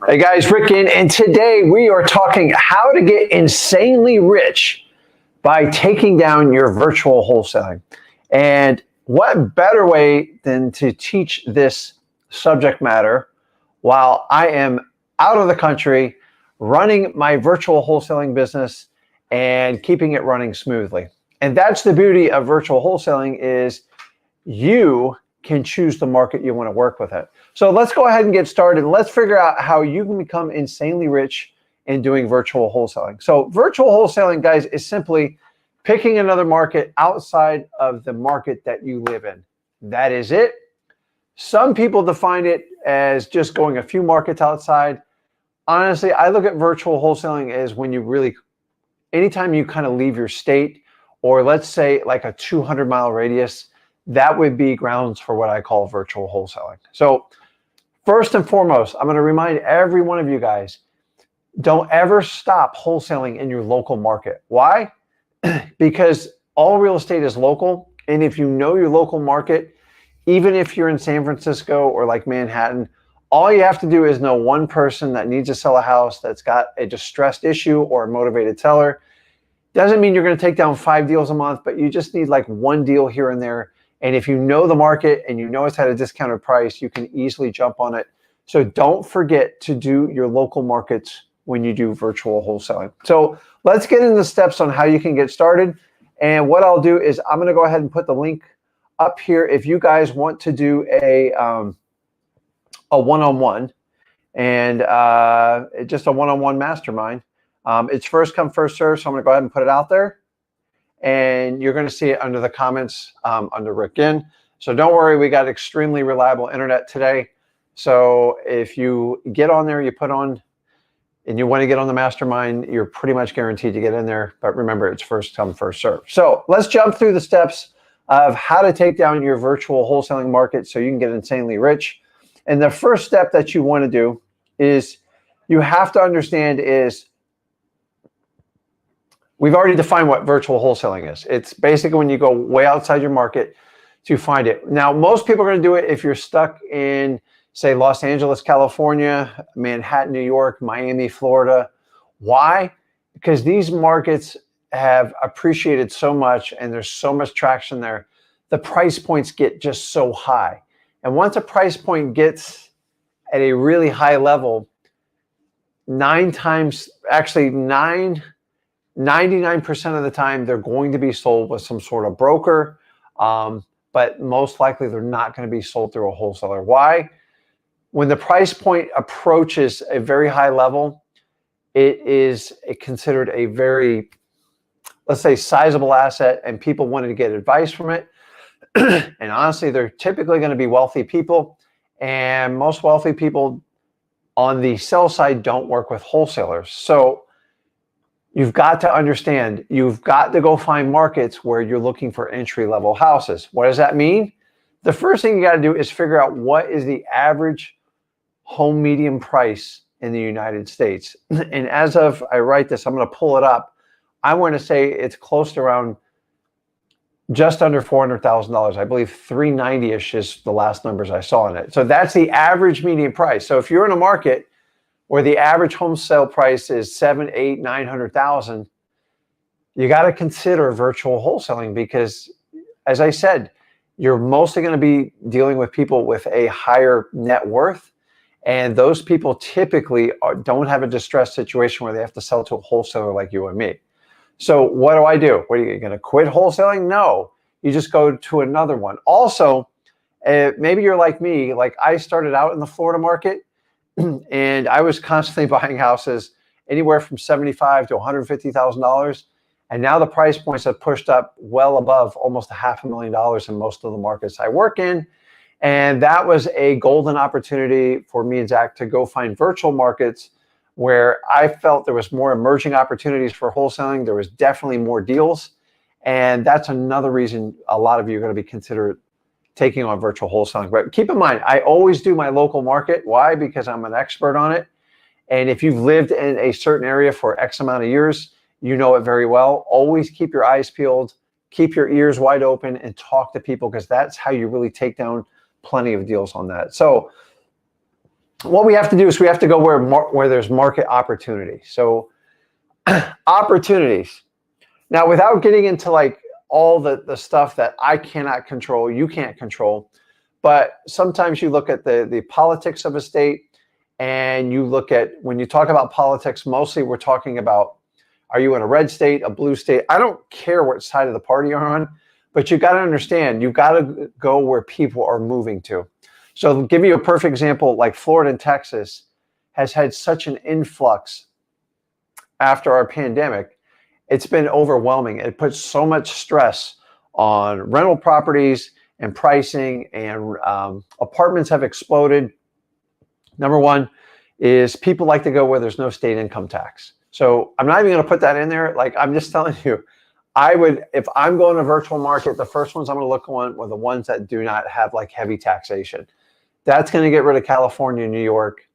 Hey guys, Rick Ginn, and today we are talking how to get insanely rich by taking down your virtual wholesaling. And what better way than to teach this subject matter while I am out of the country running my virtual wholesaling business and keeping it running smoothly. And that's the beauty of virtual wholesaling is you can choose the market you want to work with it. So let's go ahead and get started. Let's figure out how you can become insanely rich in doing virtual wholesaling. So virtual wholesaling, guys, is simply picking another market outside of the market that you live in. That is it. Some people define it as just going a few markets outside. Honestly, I look at virtual wholesaling as when you really, anytime you kind of leave your state, or let's say like a 200-mile radius, that would be grounds for what I call virtual wholesaling. So first and foremost, I'm going to remind every one of you guys, don't ever stop wholesaling in your local market. Why? Because all real estate is local. And if you know your local market, even if you're in San Francisco or like Manhattan, all you have to do is know one person that needs to sell a house that's got a distressed issue or a motivated seller. Doesn't mean you're going to take down 5 deals a month, but you just need like one deal here and there. And if you know the market and you know it's at a discounted price, you can easily jump on it. So don't forget to do your local markets when you do virtual wholesaling. So let's get into the steps on how you can get started. And what I'll do is I'm going to go ahead and put the link up here if you guys want to do a one-on-one and just a one-on-one mastermind. It's first come, first serve. So I'm going to go ahead and put it out there. And you're going to see it under the comments under Rick Ginn. So don't worry, we got extremely reliable internet today. So if you get on there, you put on, and you want to get on the mastermind, you're pretty much guaranteed to get in there. But remember, it's first come, first serve. So let's jump through the steps of how to take down your virtual wholesaling market so you can get insanely rich. And the first step that you want to do is you have to understand is, we've already defined what virtual wholesaling is. It's basically when you go way outside your market to find it. Now, most people are going to do it if you're stuck in, say, Los Angeles, California, Manhattan, New York, Miami, Florida. Why? Because these markets have appreciated so much and there's so much traction there. The price points get just so high. And once a price point gets at a really high level, 99% of the time, they're going to be sold with some sort of broker, but most likely they're not going to be sold through a wholesaler. Why? When the price point approaches a very high level, it is considered a very, let's say, sizable asset, and people wanted to get advice from it. And honestly, they're typically going to be wealthy people, and most wealthy people on the sell side don't work with wholesalers. So you've got to understand, you've got to go find markets where you're looking for entry-level houses. What does that mean? The first thing you got to do is figure out what is the average home median price in the United States. And as of I write this, I'm going to pull it up. I want to say it's close to around just under $400,000. I believe 390-ish is the last numbers I saw in it. So that's the average median price. So if you're in a market where the average home sale price is $700,000, $800,000, $900,000, you got to consider virtual wholesaling because, as I said, you're mostly going to be dealing with people with a higher net worth, and those people typically don't have a distressed situation where they have to sell to a wholesaler like you and me. So what do I do? What are you going to quit wholesaling? No, you just go to another one. Also, maybe you're like me. Like I started out in the Florida market. And I was constantly buying houses anywhere from $75,000 to $150,000. And now the price points have pushed up well above almost $500,000 in most of the markets I work in. And that was a golden opportunity for me and Zach to go find virtual markets where I felt there was more emerging opportunities for wholesaling. There was definitely more deals. And that's another reason a lot of you are going to be considered taking on virtual wholesaling. But keep in mind, I always do my local market. Why? Because I'm an expert on it. And if you've lived in a certain area for X amount of years, you know it very well. Always keep your eyes peeled, keep your ears wide open, and talk to people because that's how you really take down plenty of deals on that. So what we have to do is we have to go where there's market opportunity. So opportunities. Now, without getting into like all the stuff that I cannot control, you can't control, but sometimes you look at the politics of a state, and you look at, when you talk about politics, mostly we're talking about, are you in a red state, a blue state? I don't care what side of the party you're on, but you got to understand, you got to go where people are moving to. So to give you a perfect example, like Florida and Texas has had such an influx after our pandemic. It's been overwhelming. It puts so much stress on rental properties and pricing, and apartments have exploded. Number one is people like to go where there's no state income tax. So I'm not even going to put that in there. Like, I'm just telling you, I would, if I'm going to virtual market, the first ones I'm going to look on are the ones that do not have like heavy taxation. That's going to get rid of California, New York,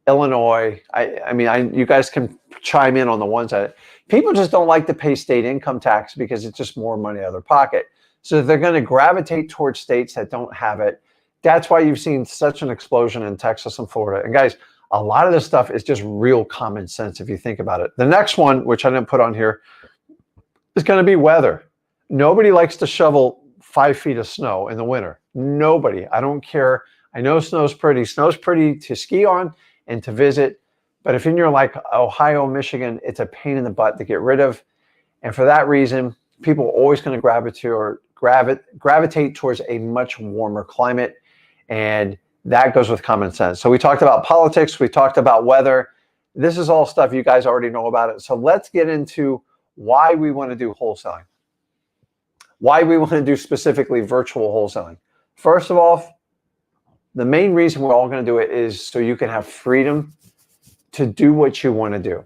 Illinois. You guys can chime in on the ones that people just don't like to pay state income tax because it's just more money out of their pocket. So they're going to gravitate towards states that don't have it. That's why you've seen such an explosion in Texas and Florida. And guys, a lot of this stuff is just real common sense if you think about it. The next one, which I didn't put on here, is going to be weather. Nobody likes to shovel 5 feet of snow in the winter. Nobody. I don't care. I know snow's pretty. Snow's pretty to ski on and to visit. But if you're like Ohio, Michigan, it's a pain in the butt to get rid of. And for that reason, people are always going to gravitate towards a much warmer climate. And that goes with common sense. So we talked about politics. We talked about weather. This is all stuff you guys already know about it. So let's get into why we want to do wholesaling. Why we want to do specifically virtual wholesaling. First of all, the main reason we're all going to do it is so you can have freedom to do what you want to do.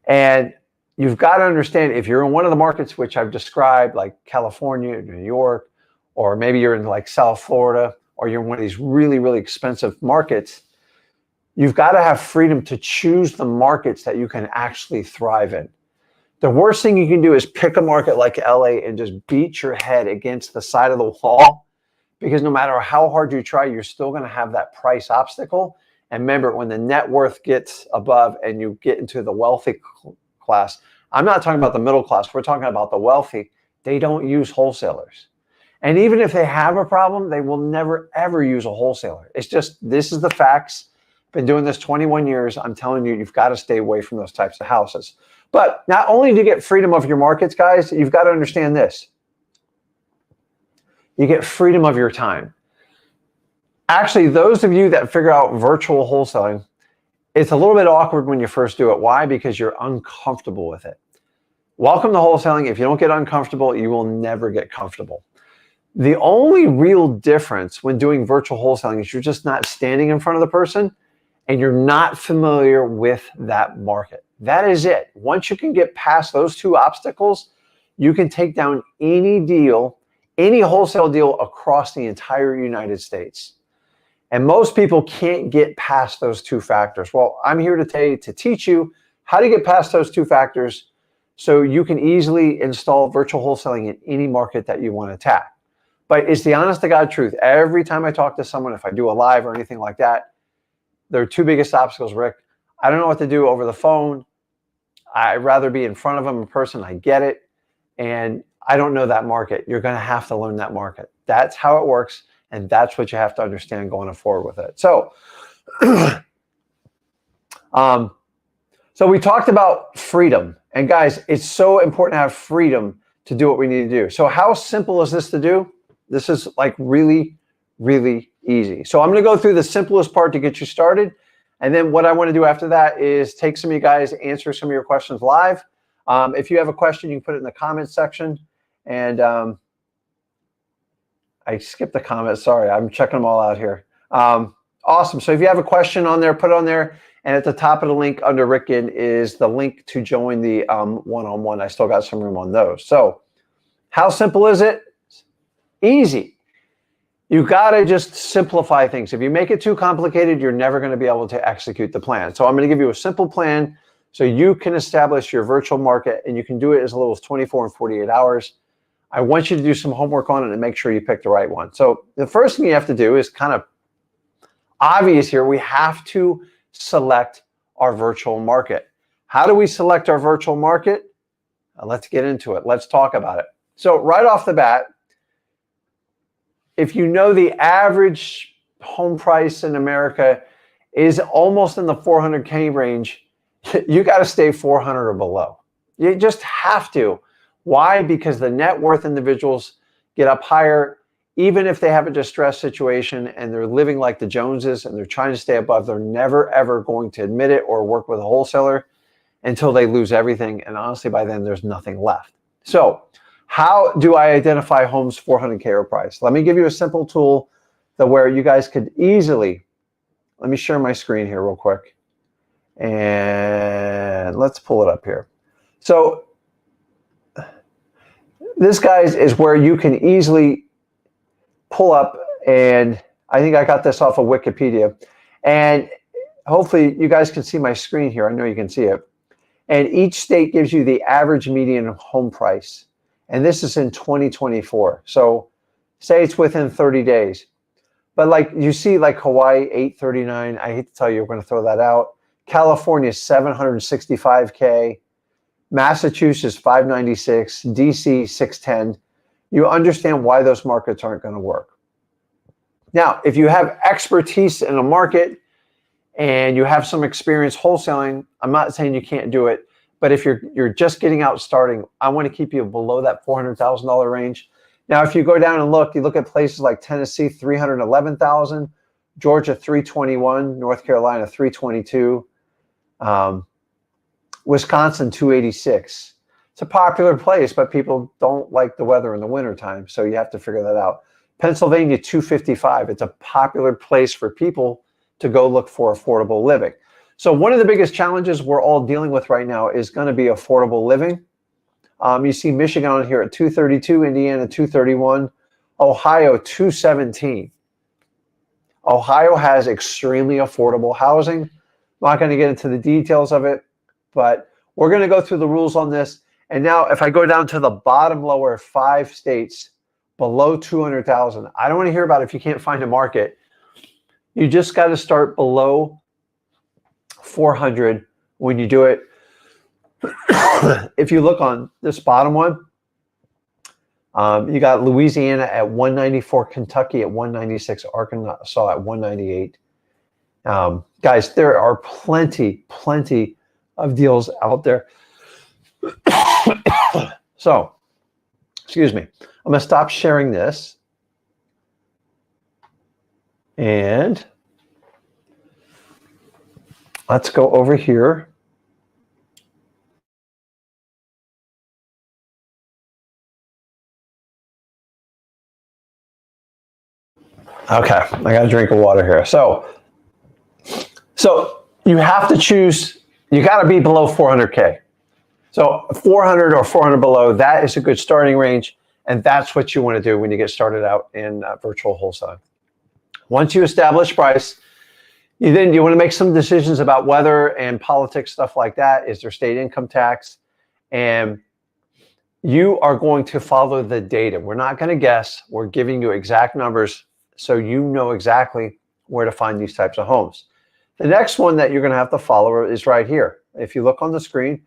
And you've got to understand, if you're in one of the markets which I've described, like California, New York, or maybe you're in like South Florida, or you're in one of these really, really expensive markets, you've got to have freedom to choose the markets that you can actually thrive in. The worst thing you can do is pick a market like LA and just beat your head against the side of the wall, because no matter how hard you try, you're still going to have that price obstacle. And remember, when the net worth gets above and you get into the wealthy class, I'm not talking about the middle class, we're talking about the wealthy, they don't use wholesalers. And even if they have a problem, they will never, ever use a wholesaler. It's just, this is the facts. Been doing this 21 years. I'm telling you, you've got to stay away from those types of houses. But not only do you get freedom of your markets, guys, you've got to understand this. You get freedom of your time. Actually, those of you that figure out virtual wholesaling, it's a little bit awkward when you first do it. Why? Because you're uncomfortable with it. Welcome to wholesaling. If you don't get uncomfortable, you will never get comfortable. The only real difference when doing virtual wholesaling is you're just not standing in front of the person and you're not familiar with that market. That is it. Once you can get past those two obstacles, you can take down any deal, any wholesale deal across the entire United States. And most people can't get past those two factors. Well, I'm here today to teach you how to get past those two factors so you can easily install virtual wholesaling in any market that you want to attack. But it's the honest to God truth. Every time I talk to someone, if I do a live or anything like that, their two biggest obstacles, Rick, I don't know what to do over the phone. I'd rather be in front of them in person. I get it. And I don't know that market. You're going to have to learn that market. That's how it works. And that's what you have to understand going forward with it. So, so we talked about freedom. And guys, it's so important to have freedom to do what we need to do. So how simple is this to do? This is like really, really easy. So I'm going to go through the simplest part to get you started. And then what I want to do after that is take some of you guys, answer some of your questions live. If you have a question, you can put it in the comments section. And I skipped the comments. Sorry, I'm checking them all out here. Awesome. So if you have a question on there, put it on there. And at the top of the link under Rick Ginn is the link to join the one-on-one. I still got some room on those. So how simple is it? Easy. You got to just simplify things. If you make it too complicated, you're never going to be able to execute the plan. So I'm going to give you a simple plan so you can establish your virtual market, and you can do it as little as 24 and 48 hours. I want you to do some homework on it and make sure you pick the right one. So the first thing you have to do is kind of obvious here. We have to select our virtual market. How do we select our virtual market? Let's get into it. Let's talk about it. So right off the bat, if you know the average home price in America is almost in the 400K range, you got to stay 400 or below. You just have to. Why? Because the net worth individuals get up higher, even if they have a distressed situation and they're living like the Joneses and they're trying to stay above. They're never, ever going to admit it or work with a wholesaler until they lose everything. And honestly, by then, there's nothing left. So how do I identify homes 400K or price? Let me give you a simple tool that where you guys could easily, let me share my screen here real quick. And let's pull it up here. So this, guys, is where you can easily pull up, and I think I got this off of Wikipedia. And hopefully you guys can see my screen here. I know you can see it. And each state gives you the average median home price. And this is in 2024. So say it's within 30 days. But like you see, like Hawaii, 839. I hate to tell you, we're going to throw that out. California, 765K. Massachusetts, 596. DC, 610. You understand why those markets aren't going to work. Now, if you have expertise in a market and you have some experience wholesaling, I'm not saying you can't do it, but if you're just getting out starting, I want to keep you below that $400,000 range. Now, if you go down and you look at places like Tennessee, 311,000, Georgia, 321, North Carolina, 322, Wisconsin, 286. It's a popular place, but people don't like the weather in the wintertime, so you have to figure that out. Pennsylvania, 255. It's a popular place for people to go look for affordable living. So one of the biggest challenges we're all dealing with right now is going to be affordable living. You see Michigan on here at 232, Indiana 231, Ohio 217. Ohio has extremely affordable housing. I'm not going to get into the details of it, but we're going to go through the rules on this. And now if I go down to the bottom lower 5 states below 200,000, I don't want to hear about it if you can't find a market. You just got to start below 400 when you do it. If you look on this bottom one, you got Louisiana at 194, Kentucky at 196, Arkansas at 198. Guys, there are plenty of deals out there. So, excuse me. I'm going to stop sharing this. And let's go over here. Okay, I got a drink of water here. So you have to choose, you got to be below 400K. So 400 or 400 below, that is a good starting range. And that's what you want to do when you get started out in virtual wholesaling. Once you establish price, you want to make some decisions about weather and politics, stuff like that. Is there state income tax? And you are going to follow the data. We're not going to guess. We're giving you exact numbers so you know exactly where to find these types of homes. The next one that you're going to have to follow is right here. If you look on the screen,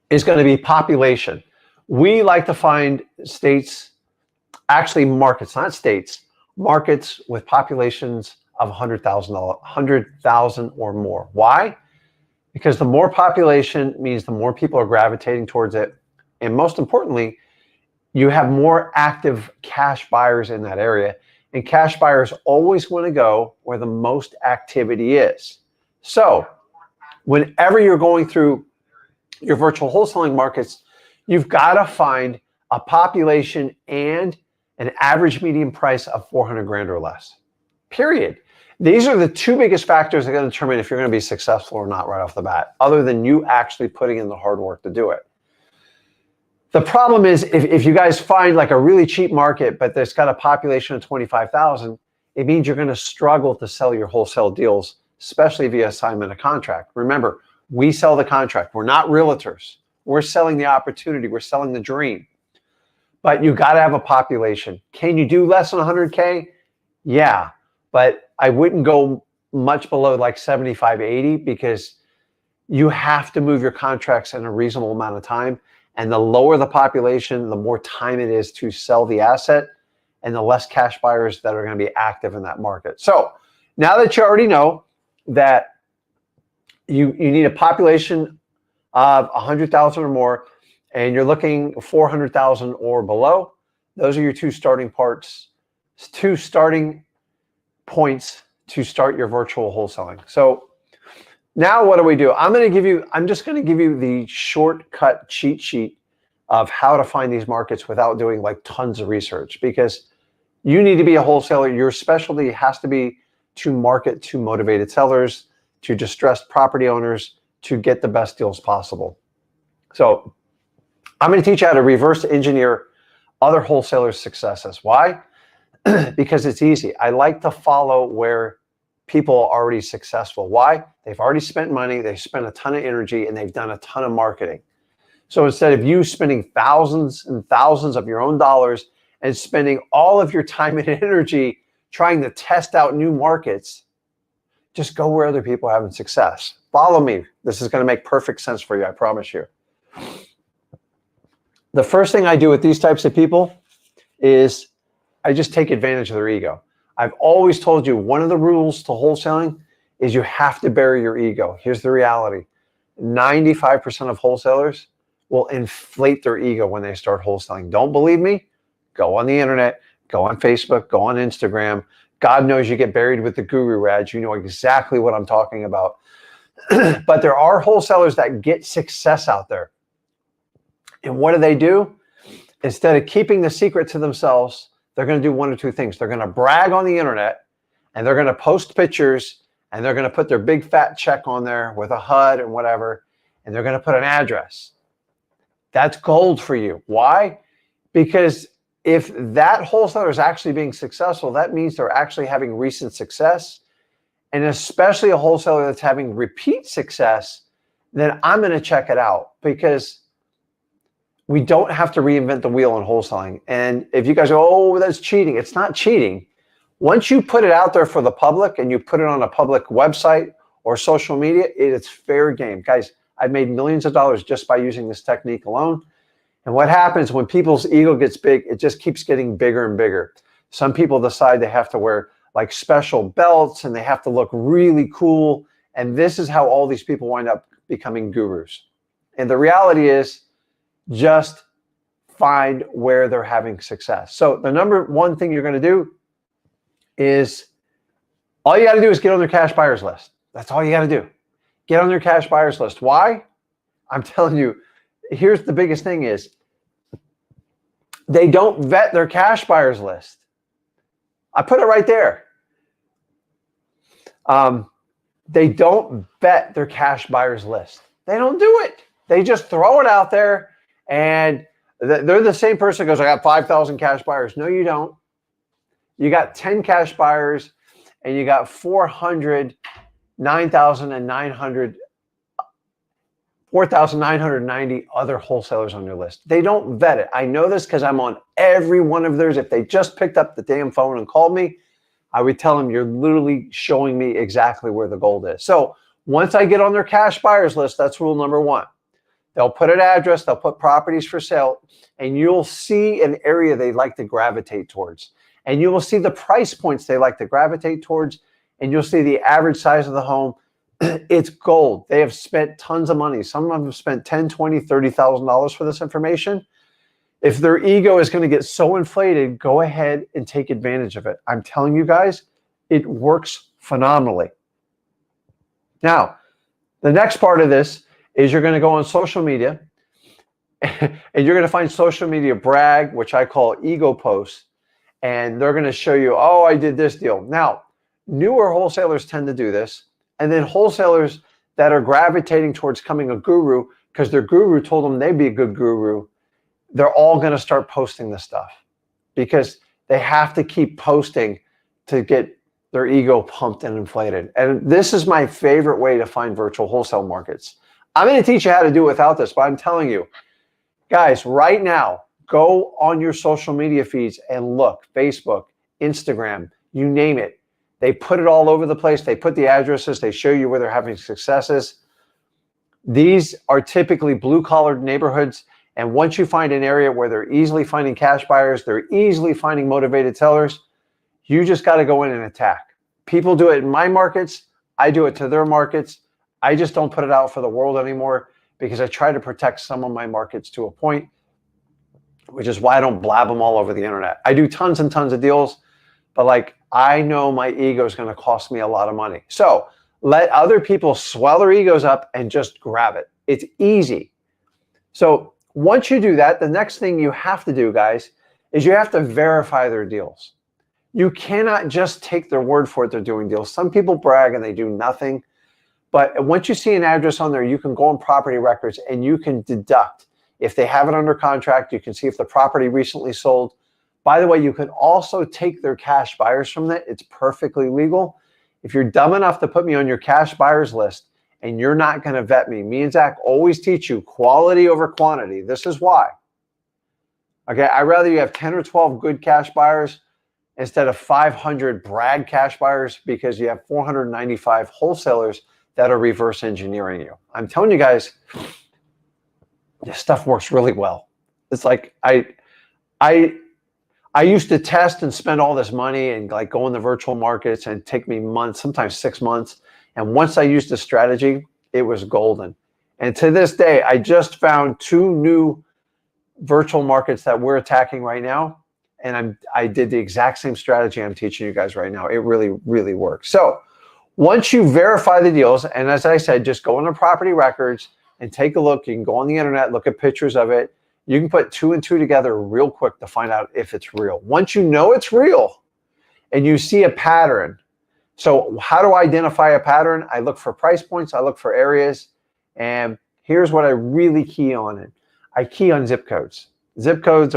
is going to be population. We like to find states, actually markets, not states, markets with populations of 100,000 or more. Why? Because the more population means the more people are gravitating towards it. And most importantly, you have more active cash buyers in that area. And cash buyers always want to go where the most activity is. So whenever you're going through your virtual wholesaling markets, you've got to find a population and an average median price of 400 grand or less, period. These are the two biggest factors that are going to determine if you're going to be successful or not right off the bat, other than you actually putting in the hard work to do it. The problem is if you guys find like a really cheap market, but there's got a population of 25,000, it means you're going to struggle to sell your wholesale deals, especially via assignment of contract. Remember, we sell the contract. We're not realtors. We're selling the opportunity. We're selling the dream. but you got to have a population. Can you do less than 100K? Yeah, but I wouldn't go much below like 75, 80 because you have to move your contracts in a reasonable amount of time. And the lower the population, the more time it is to sell the asset and the less cash buyers that are going to be active in that market. So now that you already know that you need a population of 100,000 or more, and you're looking 400,000 or below, those are your two starting points to start your virtual wholesaling. So now what do? I'm just going to give you the shortcut cheat sheet of how to find these markets without doing like tons of research, because you need to be a wholesaler. Your specialty has to be to market to motivated sellers, to distressed property owners, to get the best deals possible. So I'm going to teach you how to reverse engineer other wholesalers' successes. Why? Because it's easy. I like to follow where people are already successful. Why? They've already spent money, they've spent a ton of energy, and they've done a ton of marketing. So instead of you spending thousands and thousands of your own dollars and spending all of your time and energy trying to test out new markets, just go where other people are having success. Follow me. This is going to make perfect sense for you, I promise you. The first thing I do with these types of people is I just take advantage of their ego. I've always told you one of the rules to wholesaling is you have to bury your ego. Here's the reality. 95% of wholesalers will inflate their ego when they start wholesaling. Don't believe me? Go on the internet, go on Facebook, go on Instagram. God knows you get buried with the guru ads. You know exactly what I'm talking about. But there are wholesalers that get success out there. And what do? Instead of keeping the secret to themselves, they're going to do one or two things. They're going to brag on the internet, and they're going to post pictures, and they're going to put their big fat check on there with a HUD and whatever, and they're going to put an address. That's gold for you. Why? Because if that wholesaler is actually being successful, that means they're actually having recent success, and especially a wholesaler that's having repeat success, then I'm going to check it out, because we don't have to reinvent the wheel in wholesaling. And if you guys go, oh, that's cheating. It's not cheating. Once you put it out there for the public and you put it on a public website or social media, it's fair game. Guys, I've made millions of dollars just by using this technique alone. And what happens when people's ego gets big, it just keeps getting bigger and bigger. Some people decide they have to wear like special belts and they have to look really cool. And this is how all these people wind up becoming gurus. And the reality is, just find where they're having success. So the number one thing you're going to do is, all you got to do is get on their cash buyers list. That's all you got to do. Get on their cash buyers list. Why? I'm telling you, here's the biggest thing is, they don't vet their cash buyers list. I put it right there. They don't vet their cash buyers list. They don't do it. They just throw it out there. And they're the same person who goes, I got 5,000 cash buyers. No, you don't. You got 10 cash buyers, and you got 4,990 other wholesalers on your list. They don't vet it. I know this because I'm on every one of theirs. If they just picked up the damn phone and called me, I would tell them, you're literally showing me exactly where the gold is. So once I get on their cash buyers list, that's rule number one. They'll put an address, they'll put properties for sale, and you'll see an area they like to gravitate towards. And you will see the price points they like to gravitate towards, and you'll see the average size of the home. It's gold. They have spent tons of money. Some of them have spent $10,000, $20,000, $30,000 for this information. If their ego is going to get so inflated, go ahead and take advantage of it. I'm telling you guys, it works phenomenally. Now, the next part of this is you're going to go on social media and you're going to find social media brag, which I call ego posts, and they're going to show you, oh, I did this deal. Now, newer wholesalers tend to do this, and then wholesalers that are gravitating towards becoming a guru because their guru told them they'd be a good guru, they're all going to start posting this stuff because they have to keep posting to get their ego pumped and inflated. And this is my favorite way to find virtual wholesale markets. I'm going to teach you how to do it without this, but I'm telling you, guys, right now, go on your social media feeds and look, Facebook, Instagram, you name it. They put it all over the place. They put the addresses. They show you where they're having successes. These are typically blue-collar neighborhoods. And once you find an area where they're easily finding cash buyers, they're easily finding motivated sellers, you just got to go in and attack. People do it in my markets. I do it to their markets. I just don't put it out for the world anymore because I try to protect some of my markets to a point, which is why I don't blab them all over the internet. I do tons and tons of deals, but like I know my ego is going to cost me a lot of money. So let other people swell their egos up and just grab it. It's easy. So once you do that, the next thing you have to do, guys, is you have to verify their deals. You cannot just take their word for it they're doing deals. Some people brag and they do nothing. But once you see an address on there, you can go on property records and you can deduct. If they have it under contract, you can see if the property recently sold. By the way, you can also take their cash buyers from that. It's perfectly legal. If you're dumb enough to put me on your cash buyers list and you're not going to vet me and Zach always teach you quality over quantity. This is why. Okay, I'd rather you have 10 or 12 good cash buyers instead of 500 brag cash buyers because you have 495 wholesalers that are reverse engineering you. I'm telling you guys, this stuff works really well. It's like I used to test and spend all this money and like go in the virtual markets and take me months, sometimes 6 months. And once I used the strategy, it was golden. And to this day, I just found 2 new virtual markets that we're attacking right now. And I did the exact same strategy I'm teaching you guys right now. It really, really works. So once you verify the deals, and as I said, just go into property records and take a look. You can go on the internet, look at pictures of it. You can put 2 and 2 together real quick to find out if it's real. Once you know it's real and you see a pattern. So how do I identify a pattern? I look for price points. I look for areas. And here's what I really key on. I key on zip codes. Zip codes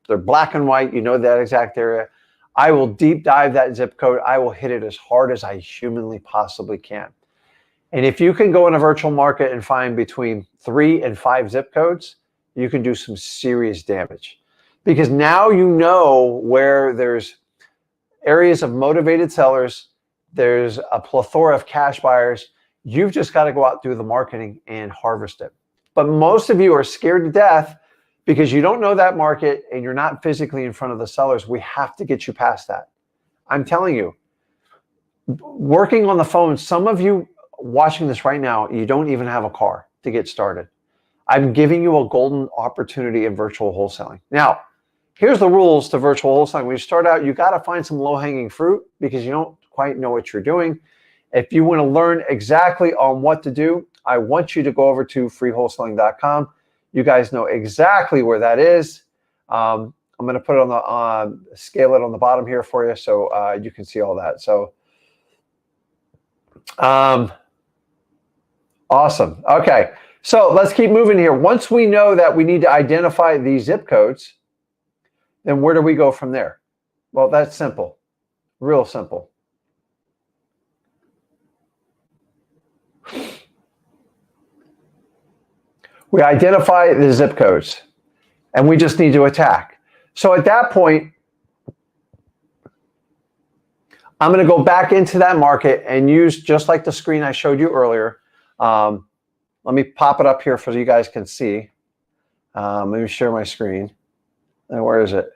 they're black and white. You know that exact area. I will deep dive that zip code. I will hit it as hard as I humanly possibly can. And if you can go in a virtual market and find between 3 and 5 zip codes, you can do some serious damage. Because now you know where there's areas of motivated sellers, there's a plethora of cash buyers. You've just got to go out, do the marketing, and harvest it. But most of you are scared to death because you don't know that market and you're not physically in front of the sellers. We have to get you past that. I'm telling you, working on the phone, some of you watching this right now, you don't even have a car to get started. I'm giving you a golden opportunity in virtual wholesaling. Now, here's the rules to virtual wholesaling. When you start out, you got to find some low-hanging fruit because you don't quite know what you're doing. If you want to learn exactly on what to do, I want you to go over to freewholesaling.com. You guys know exactly where that is. I'm going to put it on the scale it on the bottom here for you so you can see all that. So, awesome. Okay, so let's keep moving here. Once we know that we need to identify these zip codes, then where do we go from there? Well, that's simple, real simple. We identify the zip codes and we just need to attack. So at that point, I'm going to go back into that market and use just like the screen I showed you earlier. Let me pop it up here so you guys can see. Let me share my screen. Where is it?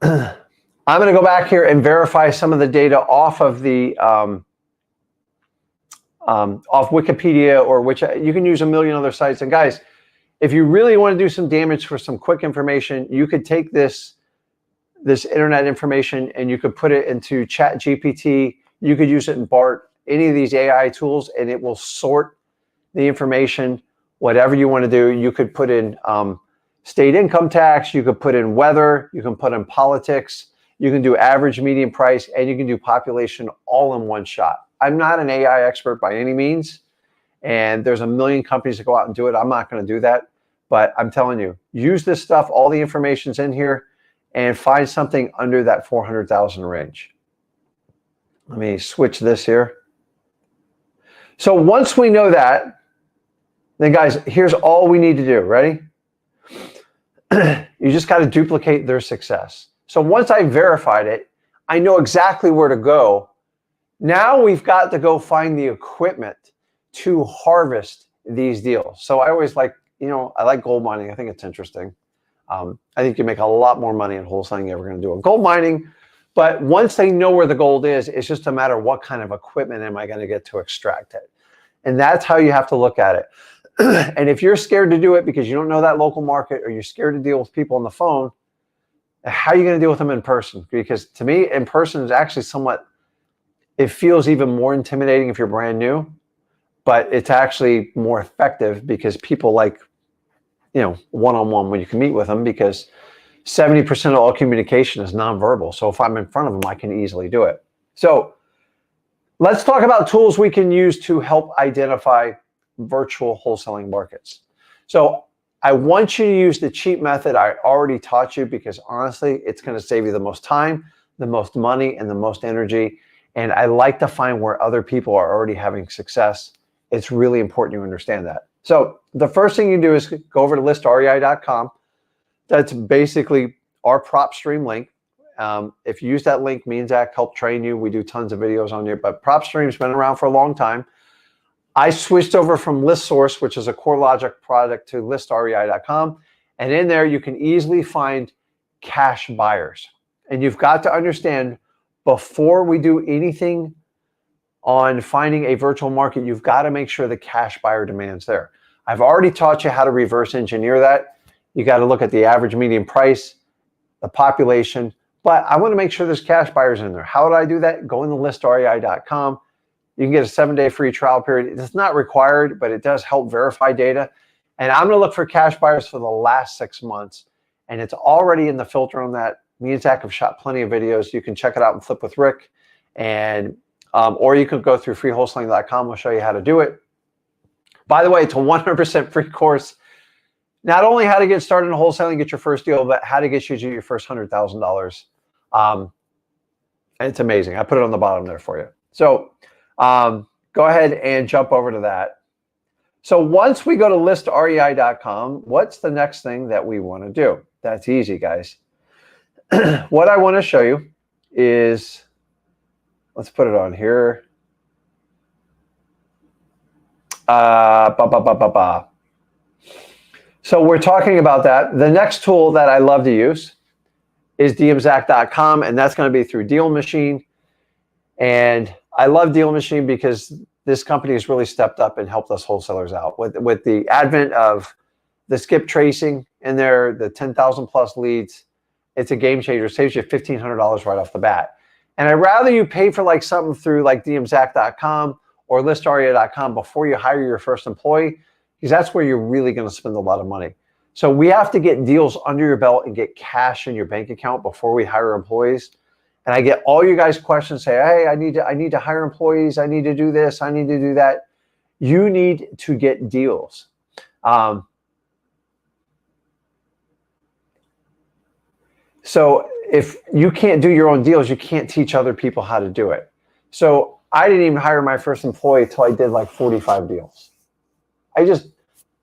I'm going to go back here and verify some of the data off of the off Wikipedia, or which you can use a million other sites. And guys, if you really want to do some damage for some quick information, you could take this internet information and you could put it into Chat GPT. You could use it in BART, any of these AI tools, and it will sort the information, whatever you want to do. You could put in state income tax, you could put in weather, you can put in politics, you can do average median price, and you can do population all in one shot. I'm not an AI expert by any means, and there's a million companies that go out and do it. I'm not going to do that, but I'm telling you, use this stuff. All the information's in here, and find something under that 400,000 range. Let me switch this here. So once we know that, then guys, here's all we need to do. Ready? You just got to duplicate their success. So once I verified it, I know exactly where to go. Now we've got to go find the equipment to harvest these deals. So I always like, I like gold mining. I think it's interesting. I think you make a lot more money in wholesaling than you're ever going to do in gold mining. But once they know where the gold is, it's just a matter of what kind of equipment am I going to get to extract it. And that's how you have to look at it. And if you're scared to do it because you don't know that local market, or you're scared to deal with people on the phone, how are you going to deal with them in person? Because to me, in person is actually it feels even more intimidating if you're brand new, but it's actually more effective because people like, one-on-one when you can meet with them, because 70% of all communication is nonverbal. So if I'm in front of them, I can easily do it. So let's talk about tools we can use to help identify virtual wholesaling markets. So I want you to use the cheap method I already taught you, because honestly, it's going to save you the most time, the most money, and the most energy. And I like to find where other people are already having success. It's really important you understand that. So the first thing you do is go over to listrei.com. That's basically our prop stream link. If you use that link, me and Zach help train you. We do tons of videos on it, but prop stream's been around for a long time. I switched over from ListSource, which is a CoreLogic product, to listrei.com. And in there, you can easily find cash buyers. And you've got to understand, before we do anything on finding a virtual market, you've got to make sure the cash buyer demand's there. I've already taught you how to reverse engineer that. You got to look at the average median price, the population, but I want to make sure there's cash buyers in there. How do I do that? Go into listrei.com. You can get a 7-day free trial period. It's not required, but it does help verify data. And I'm going to look for cash buyers for the last 6 months. And it's already in the filter on that. Me and Zach have shot plenty of videos. You can check it out and Flip with Rick. And or you can go through freewholesaling.com. We'll show you how to do it. By the way, it's a 100% free course. Not only how to get started in wholesaling, get your first deal, but how to get you to your first $100,000. And it's amazing. I put it on the bottom there for you. So go ahead and jump over to that. So once we go to listrei.com, what's the next thing that we want to do? That's easy, guys. What I want to show you is, let's put it on here. So we're talking about that. The next tool that I love to use is dmzack.com, and that's going to be through Deal Machine. And I love Deal Machine because this company has really stepped up and helped us wholesalers out. With the advent of the skip tracing in there, the 10,000 plus leads, it's a game changer. It saves you $1,500 right off the bat. And I'd rather you pay for like something through like dmzack.com or listrei.com before you hire your first employee, because that's where you're really going to spend a lot of money. So we have to get deals under your belt and get cash in your bank account before we hire employees. And I get all you guys questions, say, hey, I need to hire employees. I need to do this. I need to do that. You need to get deals. So if you can't do your own deals, you can't teach other people how to do it. So I didn't even hire my first employee until I did like 45 deals. I just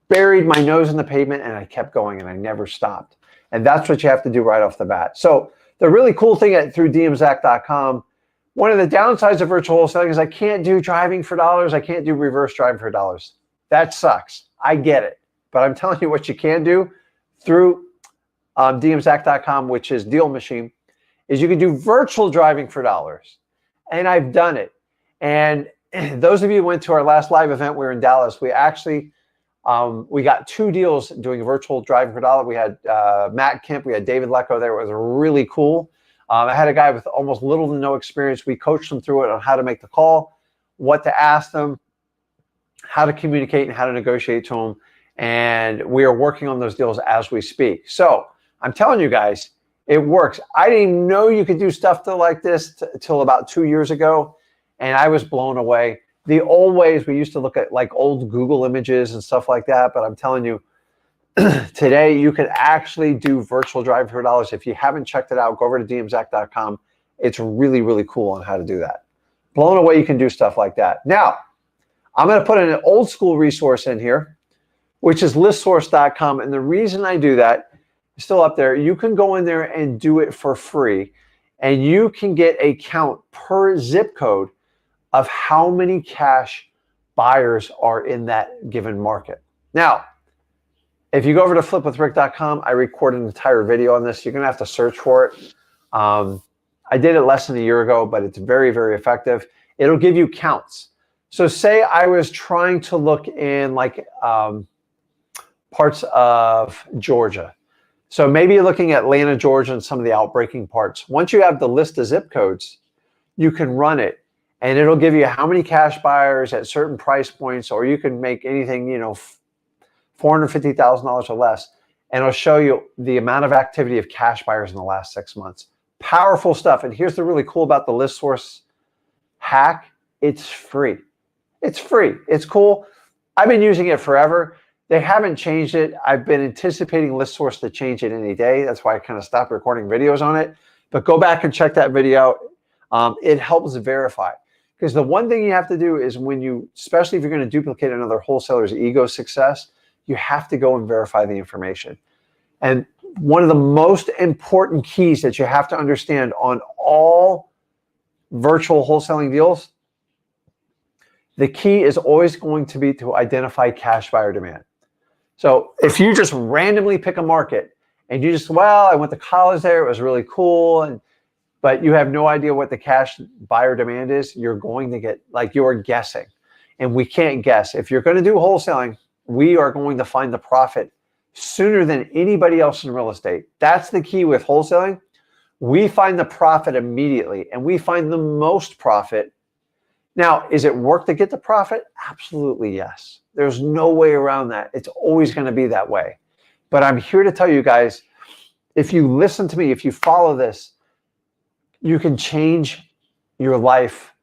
buried my nose in the pavement and I kept going and I never stopped. And that's what you have to do right off the bat. So the really cool thing through dmzack.com, one of the downsides of virtual wholesaling is I can't do driving for dollars. I can't do reverse driving for dollars. That sucks. I get it. But I'm telling you what you can do through dmzack.com, which is Deal Machine, is you can do virtual driving for dollars. And I've done it. And those of you who went to our last live event, we were in Dallas. We actually, we got 2 deals doing virtual driving for dollar. We had Matt Kemp, we had David Lecco there. It was really cool. I had a guy with almost little to no experience. We coached them through it on how to make the call, what to ask them, how to communicate, and how to negotiate to them. And we are working on those deals as we speak. So I'm telling you guys, it works. I didn't even know you could do stuff like this till about 2 years ago, and I was blown away. The old ways, we used to look at like old Google images and stuff like that, but I'm telling you, today you can actually do virtual driving for dollars. If you haven't checked it out, go over to dmzack.com. It's really, really cool on how to do that. Blown away you can do stuff like that. Now, I'm going to put an old school resource in here, which is listsource.com. And the reason I do that still up there. You can go in there and do it for free, and you can get a count per zip code of how many cash buyers are in that given market. Now, if you go over to flipwithrick.com, I recorded an entire video on this. You're going to have to search for it. I did it less than a year ago, but it's very, very effective. It'll give you counts. So say I was trying to look in like parts of Georgia. So maybe you're looking at Atlanta, Georgia, and some of the outbreaking parts. Once you have the list of zip codes, you can run it, and it'll give you how many cash buyers at certain price points, or you can make anything, you know, $450,000 or less, and it'll show you the amount of activity of cash buyers in the last 6 months. Powerful stuff. And here's the really cool about the list source hack. It's free. It's free. It's cool. I've been using it forever. They haven't changed it. I've been anticipating list source to change it any day. That's why I kind of stopped recording videos on it. But go back and check that video out. It helps verify. Because the one thing you have to do is when you, especially if you're going to duplicate another wholesaler's ego success, you have to go and verify the information. And one of the most important keys that you have to understand on all virtual wholesaling deals, the key is always going to be to identify cash buyer demand. So if you just randomly pick a market and you just, well, I went to college there, it was really cool, but you have no idea what the cash buyer demand is, you're going to get, like, you're guessing. And we can't guess. If you're going to do wholesaling, we are going to find the profit sooner than anybody else in real estate. That's the key with wholesaling. We find the profit immediately, and we find the most profit. Now, is it work to get the profit? Absolutely, yes. There's no way around that. It's always going to be that way. But I'm here to tell you guys, if you listen to me, if you follow this, you can change your life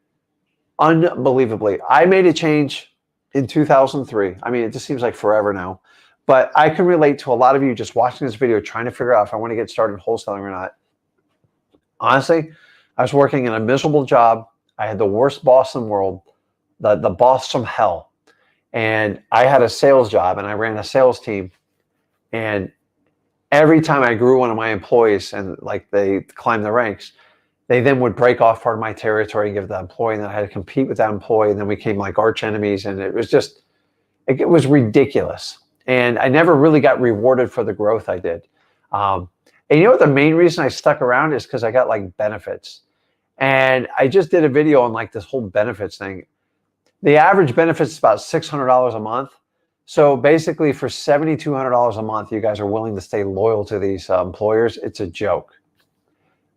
unbelievably. I made a change in 2003. I mean, it just seems like forever now. But I can relate to a lot of you just watching this video, trying to figure out if I want to get started wholesaling or not. Honestly, I was working in a miserable job. I had the worst boss in the world, the boss from hell. And I had a sales job, and I ran a sales team. And every time I grew one of my employees and like they climbed the ranks, they then would break off part of my territory and give that employee, and then I had to compete with that employee, and then we became like arch enemies, and it was just, it was ridiculous. And I never really got rewarded for the growth I did. And you know what the main reason I stuck around is because I got like benefits. And I just did a video on like this whole benefits thing. The average benefits is about $600 a month. So basically for $7,200 a month, you guys are willing to stay loyal to these employers. It's a joke.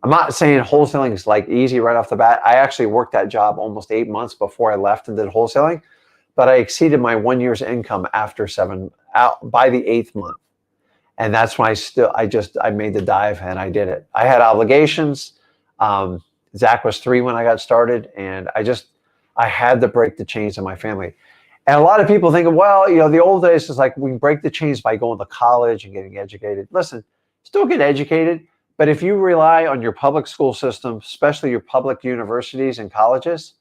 I'm not saying wholesaling is like easy right off the bat. I actually worked that job almost 8 months before I left and did wholesaling, but I exceeded my 1 year's income after by the 8th month. And that's when I made the dive and I did it. I had obligations. Zach was 3 when I got started, and I had to break the chains in my family. And a lot of people think, well, you know, the old days is like we break the chains by going to college and getting educated. Listen, still get educated, but if you rely on your public school system, especially your public universities and colleges,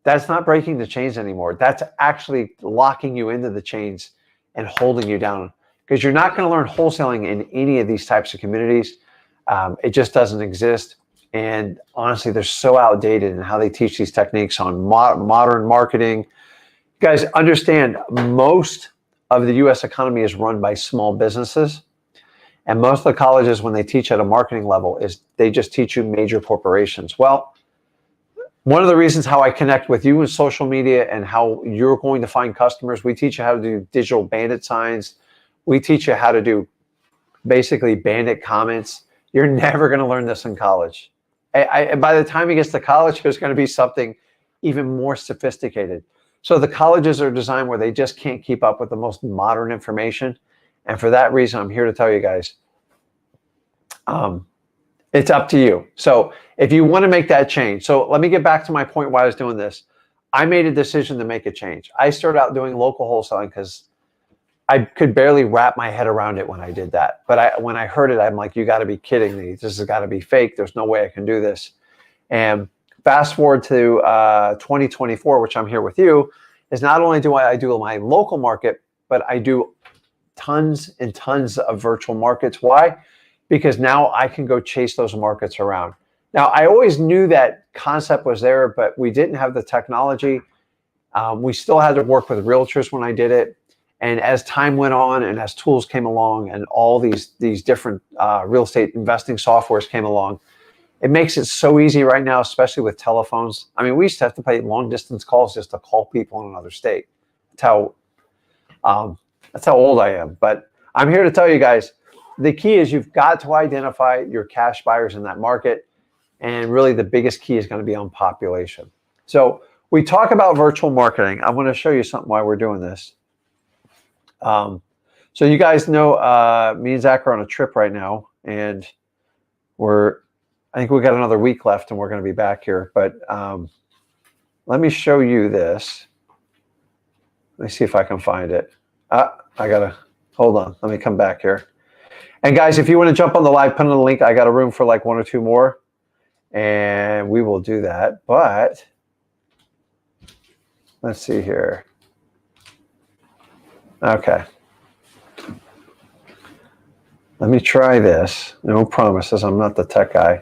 that's not breaking the chains anymore. That's actually locking you into the chains and holding you down, because you're not going to learn wholesaling in any of these types of communities. It just doesn't exist. And honestly, they're so outdated in how they teach these techniques on modern marketing. You guys understand, most of the U.S. economy is run by small businesses. And most of the colleges, when they teach at a marketing level, is they just teach you major corporations. Well, one of the reasons how I connect with you in social media and how you're going to find customers, we teach you how to do digital bandit signs. We teach you how to do basically bandit comments. You're never going to learn this in college. By the time he gets to college, there's going to be something even more sophisticated. So the colleges are designed where they just can't keep up with the most modern information. And for that reason, I'm here to tell you guys, it's up to you. So if you want to make that change, so let me get back to my point why I was doing this. I made a decision to make a change. I started out doing local wholesaling because I could barely wrap my head around it when I did that. But when I heard it, I'm like, you got to be kidding me. This has got to be fake. There's no way I can do this. And fast forward to 2024, which I'm here with you, is not only do I do my local market, but I do tons and tons of virtual markets. Why? Because now I can go chase those markets around. Now, I always knew that concept was there, but we didn't have the technology. We still had to work with realtors when I did it. And as time went on and as tools came along and all these different real estate investing softwares came along, it makes it so easy right now, especially with telephones. I mean, we used to have to pay long distance calls just to call people in another state. That's how old I am. But I'm here to tell you guys, the key is you've got to identify your cash buyers in that market. And really the biggest key is going to be on population. So we talk about virtual marketing. I want to show you something while we're doing this. So you guys know me and Zach are on a trip right now, and I think we got another week left and we're going to be back here. But let me show you this. Let me see if I can find it. Hold on. Let me come back here. And guys, if you want to jump on the live, put in the link. I got a room for like 1 or 2 more, and we will do that. But let's see here. Okay. Let me try this. No promises. I'm not the tech guy.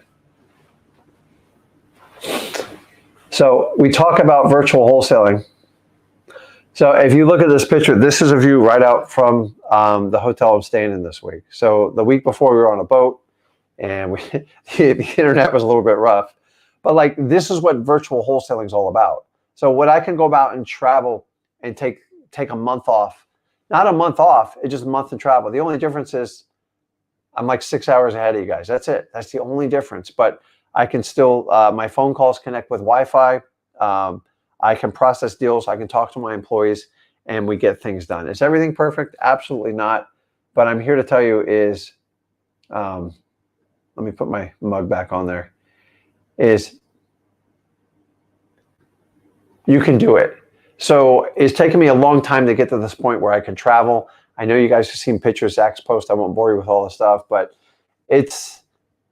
So we talk about virtual wholesaling. So if you look at this picture, this is a view right out from the hotel I'm staying in this week. So the week before we were on a boat, and the internet was a little bit rough. But like, this is what virtual wholesaling is all about. So what I can go about and travel and take a month off. Not a month off, it's just a month in travel. The only difference is I'm like 6 hours ahead of you guys. That's it. That's the only difference. But I can still, my phone calls connect with Wi-Fi. I can process deals. I can talk to my employees, and we get things done. Is everything perfect? Absolutely not. But I'm here to tell you is, let me put my mug back on there, is you can do it. So it's taken me a long time to get to this point where I can travel. I know you guys have seen pictures, Zach's post. I won't bore you with all the stuff, but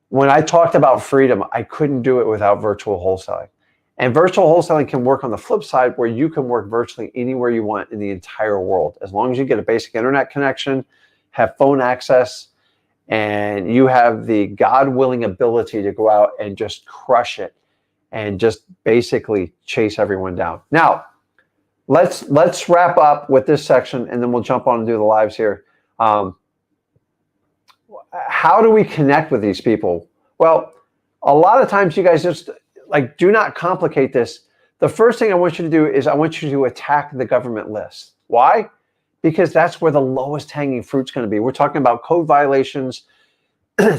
when I talked about freedom, I couldn't do it without virtual wholesaling. And virtual wholesaling can work on the flip side, where you can work virtually anywhere you want in the entire world. As long as you get a basic internet connection, have phone access, and you have the God-willing ability to go out and just crush it and just basically chase everyone down. Now, let's wrap up with this section, and then we'll jump on and do the lives here. How do we connect with these people? Well, a lot of times you guys just like, do not complicate this. The first thing I want you to do is I want you to attack the government list. Why? Because that's where the lowest hanging fruit's going to be. We're talking about code violations,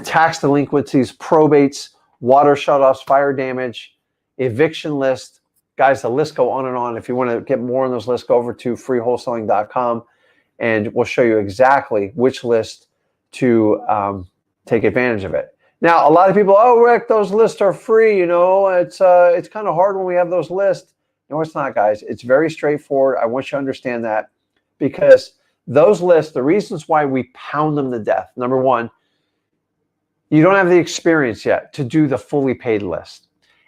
tax delinquencies, probates, water shutoffs, fire damage, eviction list. Guys, the list go on and on. If you want to get more on those lists, go over to freewholesaling.com, and we'll show you exactly which list to take advantage of it. Now, a lot of people, oh, Rick, those lists are free. You know, it's kind of hard when we have those lists. No, it's not, guys. It's very straightforward. I want you to understand that, because those lists, the reasons why we pound them to death. Number one, you don't have the experience yet to do the fully paid list.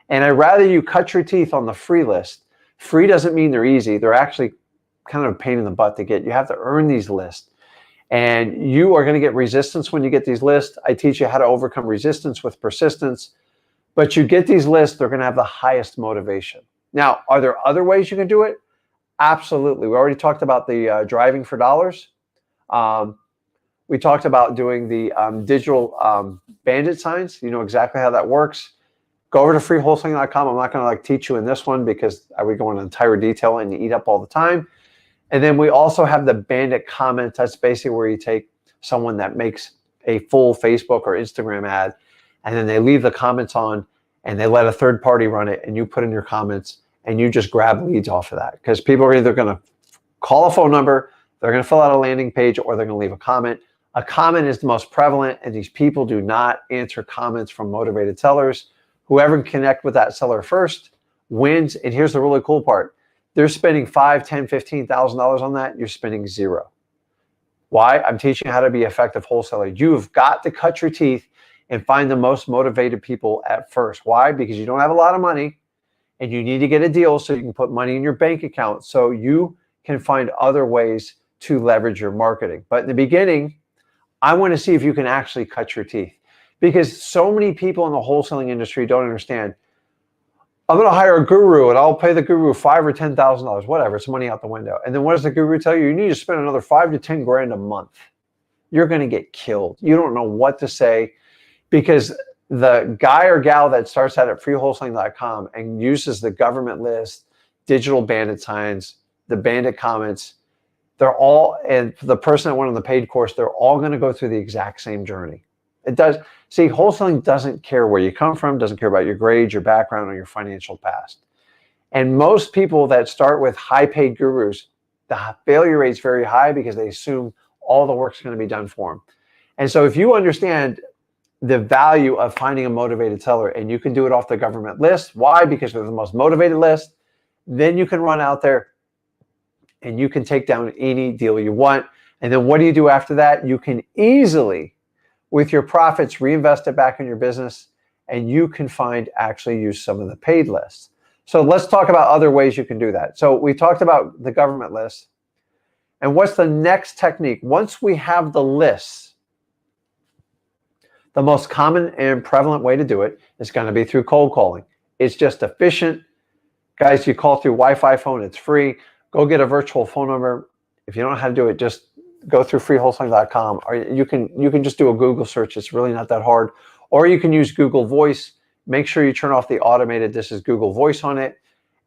And I'd rather you cut your teeth on the free list. Free doesn't mean they're easy. They're actually kind of a pain in the butt to get. You have to earn these lists. And you are going to get resistance when you get these lists. I teach you how to overcome resistance with persistence. But you get these lists, they're going to have the highest motivation. Now, are there other ways you can do it? Absolutely. We already talked about the driving for dollars. We talked about doing the digital bandit signs. You know exactly how that works. Go over to freewholesaling.com. I'm not going to teach you in this one because I would go into entire detail and you eat up all the time. And then we also have the bandit comments. That's basically where you take someone that makes a full Facebook or Instagram ad, and then they leave the comments on, and they let a third party run it, and you put in your comments, and you just grab leads off of that. Because people are either going to call a phone number, they're going to fill out a landing page, or they're going to leave a comment. A comment is the most prevalent, and these people do not answer comments from motivated sellers. Whoever can connect with that seller first wins. And here's the really cool part. They're spending $5,000, $10,000, $15,000 on that. You're spending zero. Why? I'm teaching you how to be an effective wholesaler. You've got to cut your teeth and find the most motivated people at first. Why? Because you don't have a lot of money, and you need to get a deal so you can put money in your bank account, so you can find other ways to leverage your marketing. But in the beginning, I want to see if you can actually cut your teeth, because so many people in the wholesaling industry don't understand. I'm going to hire a guru and I'll pay the guru $5,000 or $10,000, whatever. It's money out the window. And then what does the guru tell you? You need to spend another $5,000 to $10,000 a month. You're going to get killed. You don't know what to say, because the guy or gal that starts out at freewholesaling.com and uses the government list, digital bandit signs, the bandit comments, they're all, and the person that went on the paid course, they're all going to go through the exact same journey. It does. See, wholesaling doesn't care where you come from, doesn't care about your grades, your background, or your financial past. And most people that start with high paid gurus, the failure rate's very high because they assume all the work's going to be done for them. And so if you understand the value of finding a motivated seller, and you can do it off the government list, why? Because they're the most motivated list. Then you can run out there and you can take down any deal you want. And then what do you do after that? You can easily, with your profits, reinvest it back in your business, and you can actually use some of the paid lists. So let's talk about other ways you can do that. So we talked about the government list. And what's the next technique? Once we have the lists, the most common and prevalent way to do it is going to be through cold calling. It's just efficient. Guys, you call through Wi-Fi phone, it's free. Go get a virtual phone number. If you don't know how to do it, just go through freewholesaling.com, or you can just do a Google search. It's really not that hard. Or you can use Google Voice. Make sure you turn off the automated "this is Google Voice" on it,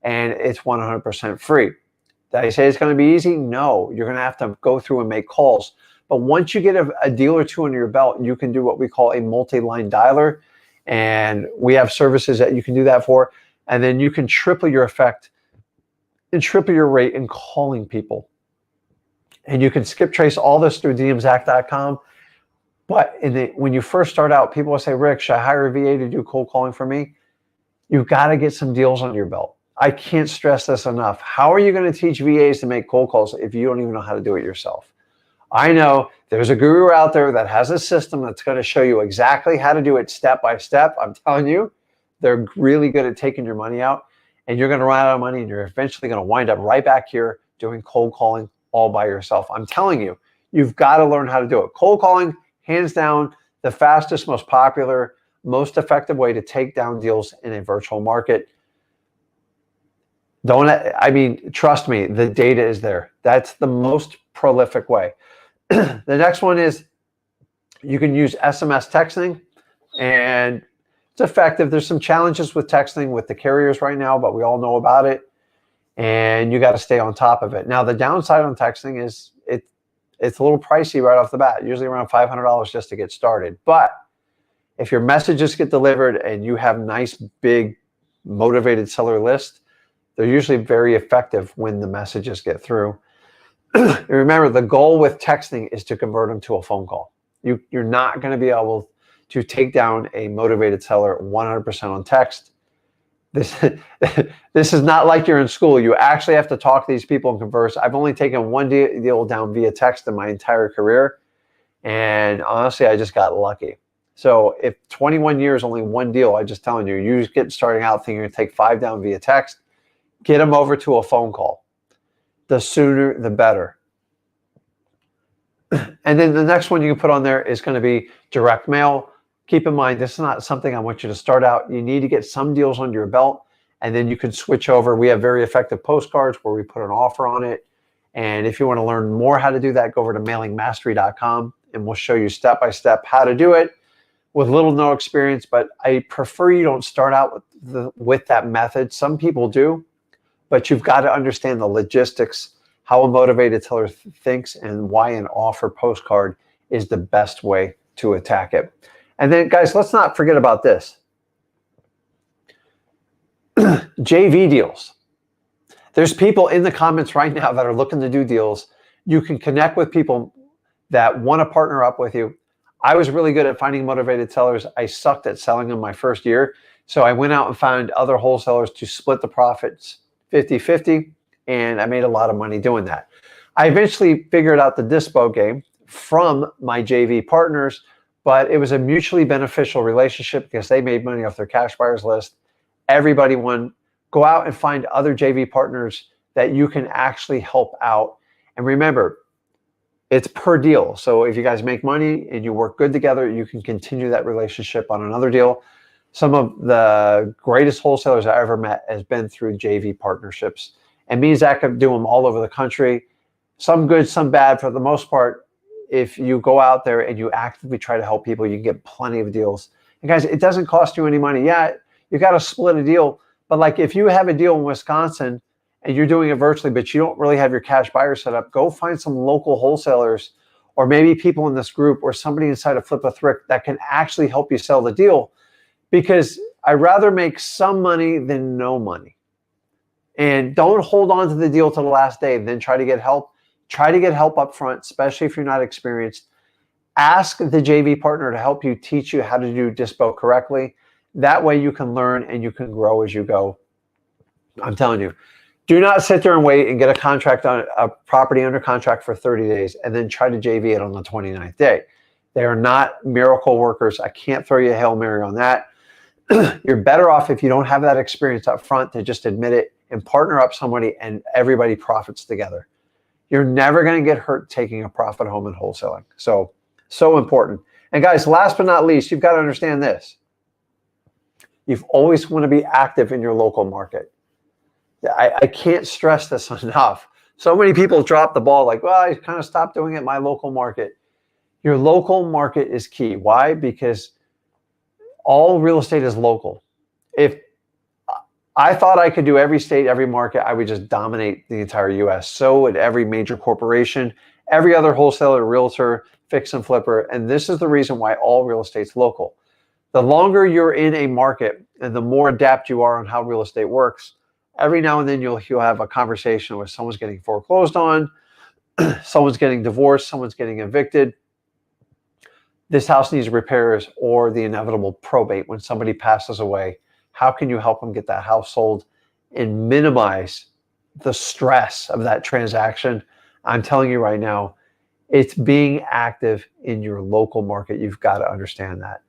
and it's 100% free. Did I say it's going to be easy? No, you're going to have to go through and make calls. But once you get a deal or two under your belt, you can do what we call a multi-line dialer, and we have services that you can do that for, and then you can triple your effect and triple your rate in calling people. And you can skip trace all this through dmzack.com. But when you first start out, people will say, Rick, should I hire a VA to do cold calling for me? You've got to get some deals on your belt. I can't stress this enough. How are you going to teach VAs to make cold calls if you don't even know how to do it yourself? I know there's a guru out there that has a system that's going to show you exactly how to do it step by step. I'm telling you, they're really good at taking your money out, and you're going to run out of money, and you're eventually going to wind up right back here doing cold calling all by yourself. I'm telling you, you've got to learn how to do it. Cold calling, hands down, the fastest, most popular, most effective way to take down deals in a virtual market. Trust me, the data is there. That's the most prolific way. The next one is you can use SMS texting, and it's effective. There's some challenges with texting with the carriers right now, but we all know about it, and you got to stay on top of it. Now, the downside on texting is it's a little pricey right off the bat, usually around $500 just to get started. But if your messages get delivered and you have nice, big, motivated seller list, they're usually very effective when the messages get through. Remember, the goal with texting is to convert them to a phone call. You're not going to be able to take down a motivated seller 100% on text. This is not like you're in school. You actually have to talk to these people and converse. I've only taken one deal down via text in my entire career, and honestly, I just got lucky. So if 21 years, only one deal, I'm just telling you, you get starting out thinking you're going to take 5 down via text, get them over to a phone call. The sooner, the better. And then the next one you can put on there is going to be direct mail. Keep in mind, this is not something I want you to start out. You need to get some deals under your belt, and then you can switch over. We have very effective postcards where we put an offer on it. And if you want to learn more how to do that, go over to mailingmastery.com, and we'll show you step-by-step how to do it with little to no experience. But I prefer you don't start out with that method. Some people do, but you've got to understand the logistics, how a motivated seller thinks, and why an offer postcard is the best way to attack it. And then, guys, let's not forget about this. JV deals. There's people in the comments right now that are looking to do deals. You can connect with people that want to partner up with you. I was really good at finding motivated sellers. I sucked at selling them my first year. So I went out and found other wholesalers to split the profits 50-50, and I made a lot of money doing that. I eventually figured out the dispo game from my JV partners, but it was a mutually beneficial relationship because they made money off their cash buyers list. Everybody won. Go out and find other JV partners that you can actually help out. And remember, it's per deal. So if you guys make money and you work good together, you can continue that relationship on another deal. Some of the greatest wholesalers I ever met has been through JV partnerships. And me and Zach do them all over the country. Some good, some bad. For the most part, if you go out there and you actively try to help people, you can get plenty of deals. And guys, it doesn't cost you any money. Yeah, you got to split a deal. But like if you have a deal in Wisconsin and you're doing it virtually, but you don't really have your cash buyer set up, go find some local wholesalers or maybe people in this group or somebody inside of Flip a Thrift that can actually help you sell the deal. Because I'd rather make some money than no money. And don't hold on to the deal till the last day, then try to get help. Try to get help up front, especially if you're not experienced. Ask the JV partner to help you, teach you how to do dispo correctly. That way you can learn and you can grow as you go. I'm telling you, do not sit there and wait and get a contract on a property under contract for 30 days and then try to JV it on the 29th day. They are not miracle workers. I can't throw you a Hail Mary on that. You're better off if you don't have that experience up front to just admit it and partner up somebody and everybody profits together. You're never going to get hurt taking a profit home in wholesaling. So important. And guys, last but not least, you've got to understand this. You've always want to be active in your local market. I can't stress this enough. So many people drop the ball like, well, I kind of stopped doing it in my local market. Your local market is key. Why? Because all real estate is local. If I thought I could do every state, every market, I would just dominate the entire US. So would every major corporation, every other wholesaler, realtor, fix and flipper. And this is the reason why all real estate's local. The longer you're in a market and the more adept you are on how real estate works, every now and then you'll have a conversation where someone's getting foreclosed on, someone's getting divorced, someone's getting evicted. This house needs repairs, or the inevitable probate when somebody passes away. How can you help them get that house sold and minimize the stress of that transaction? I'm telling you right now, it's being active in your local market. You've got to understand that.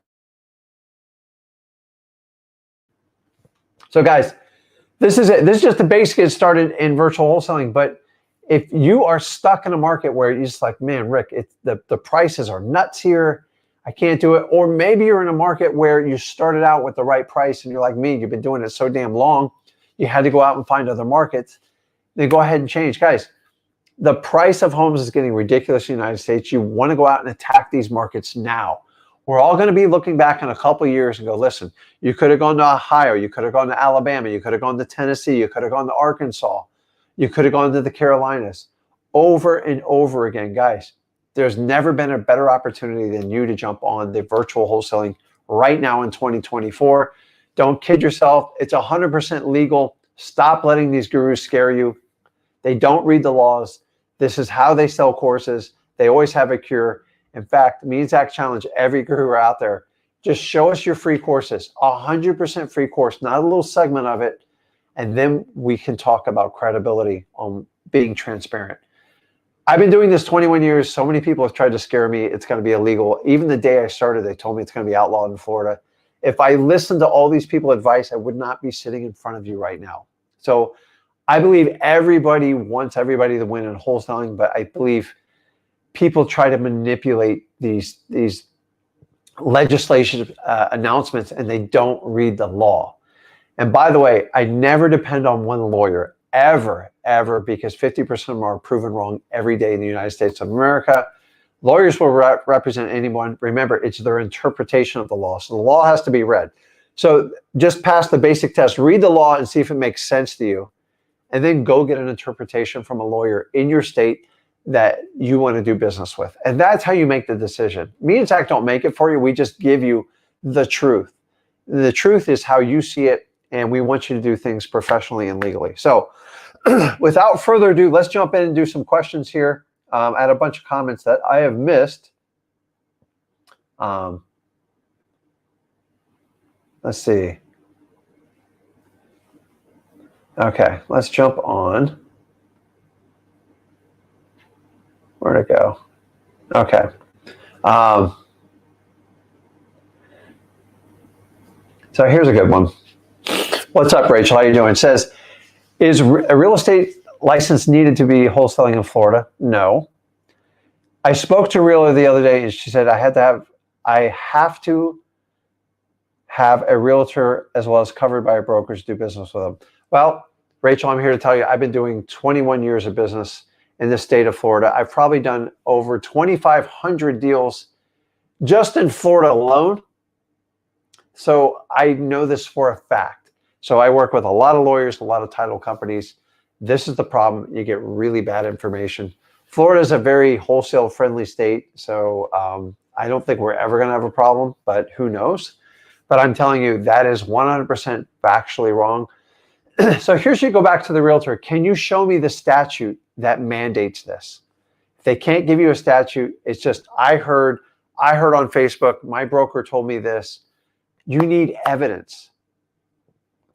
So guys, this is it. This is just the basic get started in virtual wholesaling. But if you are stuck in a market where you're just like, man, Rick, the prices are nuts here, I can't do it. Or maybe you're in a market where you started out with the right price and you're like me, you've been doing it so damn long, you had to go out and find other markets. Then go ahead and change. Guys, the price of homes is getting ridiculous in the United States. You want to go out and attack these markets now. We're all going to be looking back in a couple of years and go, listen, you could have gone to Ohio, you could have gone to Alabama, you could have gone to Tennessee, you could have gone to Arkansas, you could have gone to the Carolinas. Over and over again, guys, there's never been a better opportunity than you to jump on the virtual wholesaling right now in 2024. Don't kid yourself. It's 100% legal. Stop letting these gurus scare you. They don't read the laws. This is how they sell courses. They always have a cure. In fact, me and Zach challenge every guru out there. Just show us your free courses, 100% free course, not a little segment of it. And then we can talk about credibility on being transparent. I've been doing this 21 years. So many people have tried to scare me. It's going to be illegal. Even the day I started, they told me it's going to be outlawed in Florida. If I listened to all these people's advice, I would not be sitting in front of you right now. So I believe everybody wants everybody to win in wholesaling, but I believe people try to manipulate these legislation announcements and they don't read the law. And by the way, I never depend on one lawyer, ever, because 50% of them are proven wrong every day in the United States of America. Lawyers will represent anyone. Remember, it's their interpretation of the law. So the law has to be read. So just pass the basic test, read the law and see if it makes sense to you. And then go get an interpretation from a lawyer in your state that you want to do business with. And that's how you make the decision. Me and Zach don't make it for you. We just give you the truth. The truth is how you see it, and we want you to do things professionally and legally. So without further ado, let's jump in and do some questions here. I had a bunch of comments that I have missed. Let's see. Okay, let's jump on. Where'd it go? Okay. So here's a good one. What's up, Rachel? How you doing? It says, is a real estate license needed to be wholesaling in Florida? No. I spoke to a realtor the other day, and she said I have to have a realtor as well as covered by a broker to do business with them. Well, Rachel, I'm here to tell you, I've been doing 21 years of business in the state of Florida. I've probably done over 2,500 deals just in Florida alone. So I know this for a fact. So I work with a lot of lawyers, a lot of title companies. This is the problem. You get really bad information. Florida is a very wholesale friendly state. So I don't think we're ever going to have a problem, but who knows? But I'm telling you, that is 100% factually wrong. So here's you go back to the realtor. Can you show me the statute that mandates this? If they can't give you a statute, it's just, I heard on Facebook, my broker told me this. You need evidence.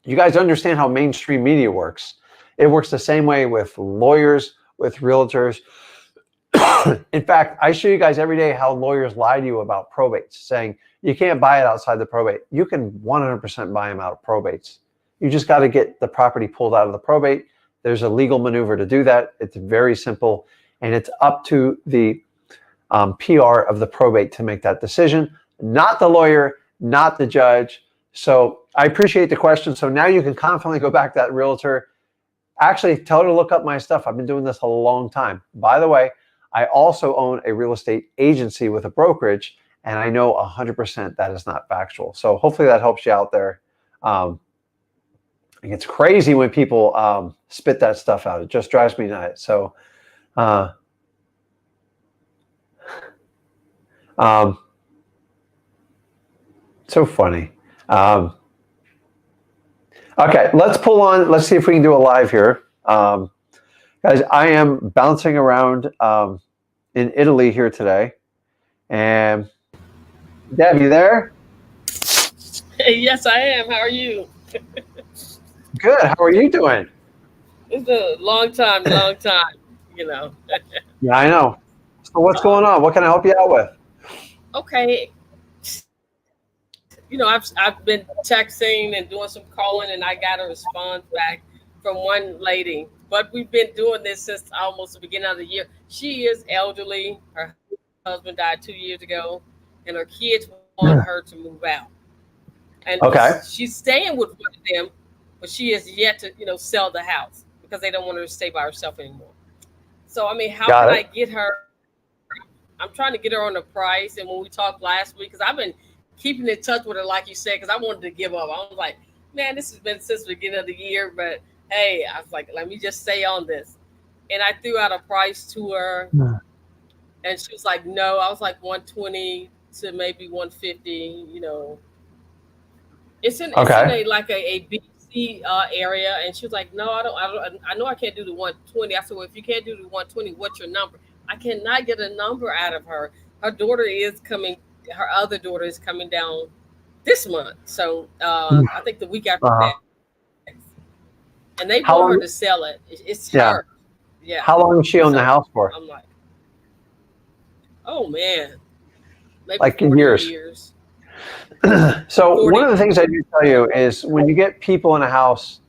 You guys understand how mainstream media works. It works the same way with lawyers, with realtors. In fact, I show you guys every day how lawyers lie to you about probates, saying you can't buy it outside the probate. You can 100% buy them out of probates. You just got to get the property pulled out of the probate. There's a legal maneuver to do that. It's very simple, and it's up to the PR of the probate to make that decision, not the lawyer, not the judge. So I appreciate the question. So now you can confidently go back to that realtor. Actually, tell her to look up my stuff. I've been doing this a long time. By the way, I also own a real estate agency with a brokerage, and I know 100% that is not factual. So hopefully that helps you out there. It's crazy when people spit that stuff out. It just drives me nuts. So so funny. Okay, let's see if we can do a live here. Guys, I am bouncing around in Italy here today. And Deb, you there? Yes, I am. How are you? Good. How are you doing? It's a long time, you know. Yeah, I know. So what's going on? What can I help you out with? Okay. I've been texting and doing some calling, and I got a response back from one lady. But we've been doing this since almost the beginning of the year. She is elderly. Her husband died 2 years ago, and her kids want her to move out. And Okay. she's staying with one of them, but she has yet to, sell the house because they don't want her to stay by herself anymore. So, I mean, how Got can it. I get her? I'm trying to get her on the price. And when we talked last week, because I've been keeping in touch with her, like you said, because I wanted to give up. I was like, man, this has been since the beginning of the year. But hey, I was like, let me just stay on this. And I threw out a price to her, and she was like, no. I was like 120 to maybe 150, It's in Okay. a like a BC area, and she was like, "No, I know I can't do the 120." I said, "Well, if you can't do the 120, what's your number?" I cannot get a number out of her. Her daughter is coming. Her other daughter is coming down this month, so I think the week after Uh-huh. next. And they How want her long? to sell it. It's Yeah. her, yeah. How long has she owned the So house for? I'm like, oh man, maybe Like in 40 years. years. So one 40. of the things I do tell you is when you get people in a house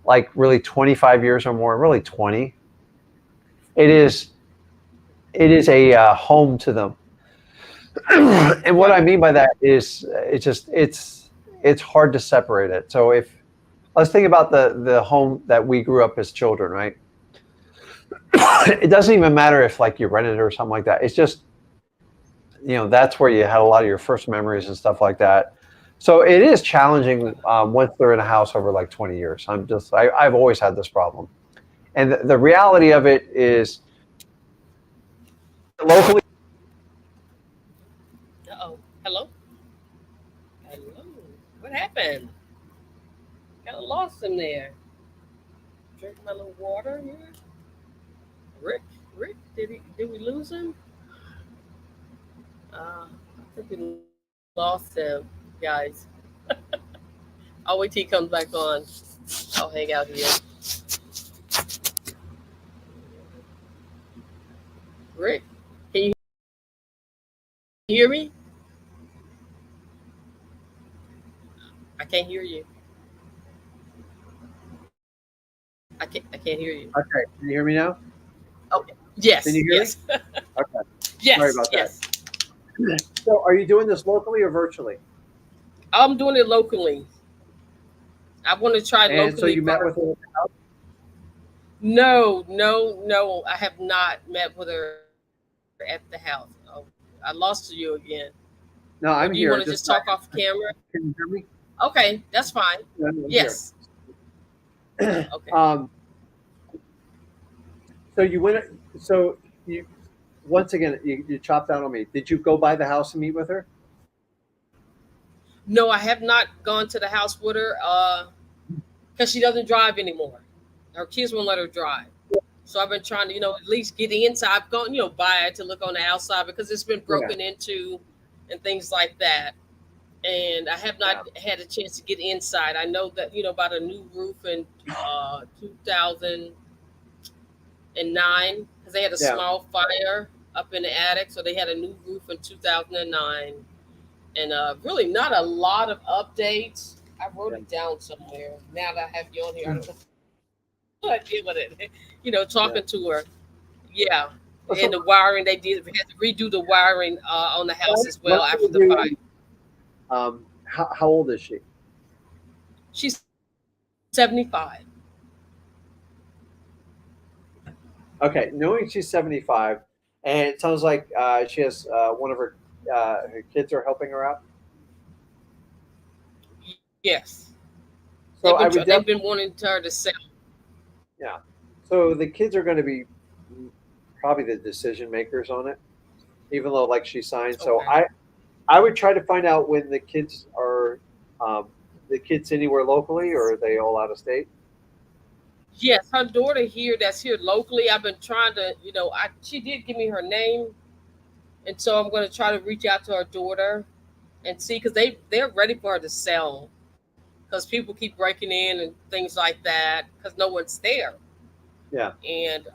like really 25 years or more, really 20, it is a home to them. And what I Right. mean by that is it's hard to separate it. So if let's think about the home that we grew up as children, right? It doesn't even matter if like you rented it or something like that. It's just that's where you had a lot of your first memories and stuff like that. So it is challenging once they're in a house over like 20 years. I've always had this problem, and the reality of it is locally. Uh-oh. Hello? Hello. What happened? Kind of lost him there. Drink my little water here. Rick, Rick, did we lose him? I think we lost him, guys. I'll wait till he comes back on. I'll hang out here. Rick, can you hear me? I can't hear you. I can't hear you. Okay, can you hear me now? Oh, yes, Can you hear me? yes. Okay. Yes, Sorry about yes. that. So are you doing this locally or virtually? I'm doing it locally. I want to try And so locally you met first. with her? No, no, no. I have not met with her at the house. Oh, I lost you again. Or do No, you want I'm to just here. talk Just off camera? can you hear me? Okay, that's fine. Yeah, I'm here. Yes. Okay. Um, so you went. So you once again you chopped out on me. Did you go by the house and meet with her? No, I have not gone to the house with her because she doesn't drive anymore. Her kids won't let her drive. So I've been trying to, at least get inside. I've gone, by it to look on the outside because it's been Yeah. broken into and things like that. And I have not Yeah. had a chance to get inside. I know that, about a new roof in 2009 because they had a Yeah. small fire up in the attic. So they had a new roof in 2009. And really not a lot of updates. I wrote Yeah. it down somewhere. Now that I have you on here, I don't know what I did with it. Yeah. Talking to her. Yeah. Well, And so the wiring, they did had to redo the wiring on the house as what well can after you the fire. do? How old is she? She's 75. Okay, knowing she's 75, and it sounds like she has one of her kids are helping her out. Yes. So I would They've definitely, been wanting her to sell. yeah. So the kids are going to be probably the decision makers on it, even though like she signed. So Okay. I would try to find out when um, the kids anywhere locally, or are they all out of state? Yes, her daughter here that's here locally. I've been trying to, she did give me her name, and so I'm going to try to reach out to her daughter and see because they're ready for her to sell because people keep breaking in and things like that because no one's there. Yeah, And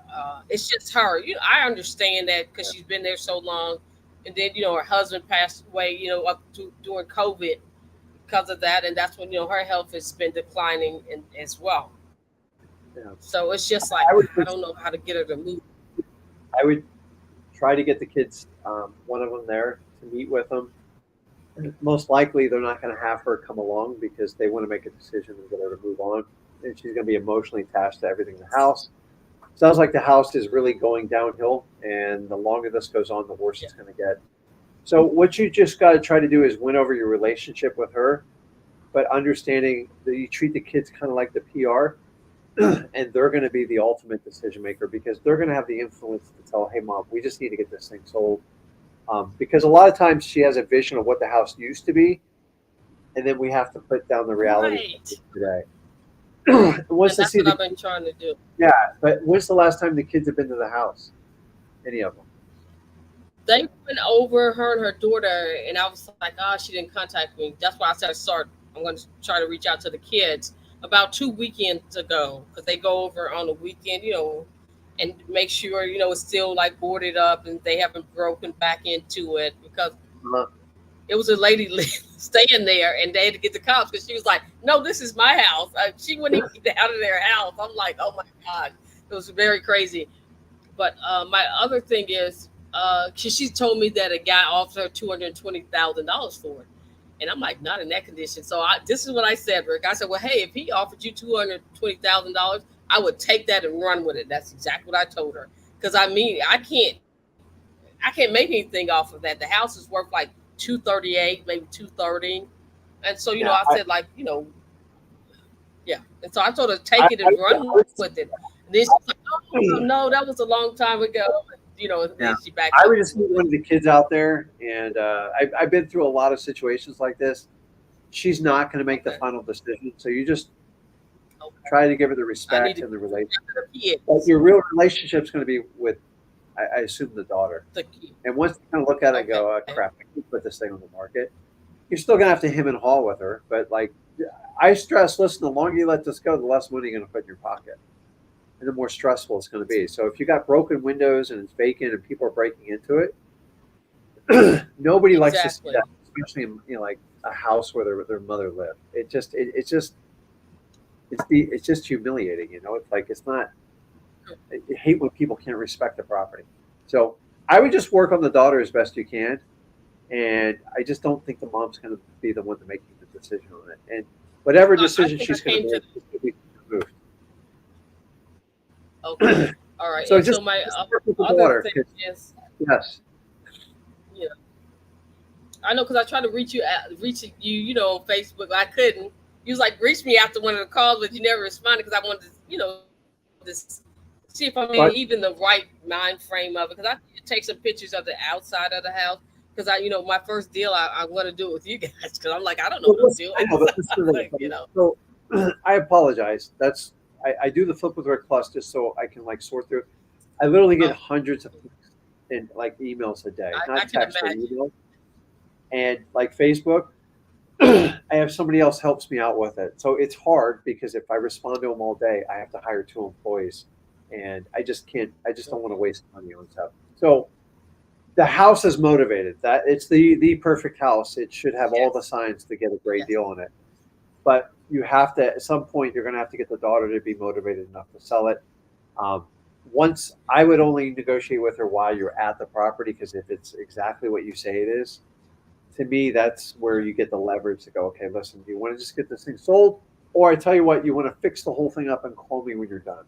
it's just her. I understand that because yeah, she's been there so long, and then her husband passed away. Up to during COVID because of that, and that's when her health has been declining as well. yeah. So it's just like I would I don't know how to get her to move. I would try to get the kids, one of them there to meet with them. Most likely, they're not going to have her come along because they want to make a decision and get her to move on, and she's going to be emotionally attached to everything in the house. Sounds like the house is really going downhill, and the longer this goes on, the worse Yeah. it's going to get. So what you just got to try to do is win over your relationship with her, but understanding that you treat the kids kind of like the PR, and they're going to be the ultimate decision maker because they're going to have the influence to tell, hey, mom, we just need to get this thing sold. Because a lot of times she has a vision of what the house used to be, and then we have to put down the reality Right. today. And Wants to that's see what the I've been trying to do. yeah, but when's the last time the kids have been to the house? Any of them? They went over her and her daughter, and I was like, oh, she didn't contact me. That's why I said I'm going to try to reach out to the kids about 2 weekends ago because they go over on the weekend, and make sure it's still like boarded up and they haven't broken back into it because Uh, it was a lady staying there and they had to get the cops because she was like, no, this is my house. She wouldn't even get out of their house. I'm like, oh my God. It was very crazy. But my other thing is, she told me that a guy offered her $220,000 for it. And I'm like, not in that condition. So this is what I said, Rick. I said, well, hey, if he offered you $220,000, I would take that and run with it. That's exactly what I told her. Because I mean, I can't make anything off of that. The house is worth like 238, maybe 230. And so, yeah, I said like, yeah. And so I told her I, take it I, and run would, with it. And then she's like, oh no, that was a long time ago. And yeah, then she backed I up would a just meet little one bit. of the kids out there, and I've been through a lot of situations like this. She's not going to make the Okay. final decision, so you just Okay. try to give her the I need respect to and the reach relation. out to the But kids. your real relationship is going to be with, I assume, the daughter. The kids. And once you kind of look at it and Okay. go, oh, crap, I can put this thing on the market, you're still going to have to hem and haw with her. But like I stress, listen, the longer you let this go, the less money you're going to put in your pocket, and the more stressful it's going to be. So if you got broken windows and it's vacant and people are breaking into it, nobody likes to see Exactly. that, especially in like a house where their mother lived. It's just humiliating. It's like it's not. I hate when people can't respect the property. So I would just work on the daughter as best you can, and I just don't think the mom's going to be the one to make the decision on it. And whatever I decision think I she's going came to to make, is going to be removed. okay. All right. So And so just, my just work with the other daughter. thing 'Cause, is, yes. you know, I know because I tried to reach you, on Facebook. I couldn't. You was like, reach me after one of the calls, but you never responded because I wanted to, this see if I'm in But even the right mind frame of it. Because I take some pictures of the outside of the house. Because my first deal, I want to do it with you guys. Because I'm like, I don't know well, what I'm listen, doing. I know, but this is Like, so I apologize. I do the flip with Rick Plus just so I can like sort through. I literally get um, hundreds of in like emails a day, I not can text but imagine. email, and like Facebook. I have somebody else helps me out with it, so it's hard because if I respond to them all day, I have to hire 2 employees, and I just can't. I just don't want to waste money on stuff. So the house is motivated. That it's the perfect house. It should have all the Yes. signs to get a great Yes. deal on it. But you have to at some point you're going to have to get the daughter to be motivated enough to sell it. Um, once I would only negotiate with her while you're at the property because if it's exactly what you say it is, to me that's where you get the leverage to go. Okay, listen, do you want to just get this thing sold, or I tell you what, you want to fix the whole thing up and call me when you're done.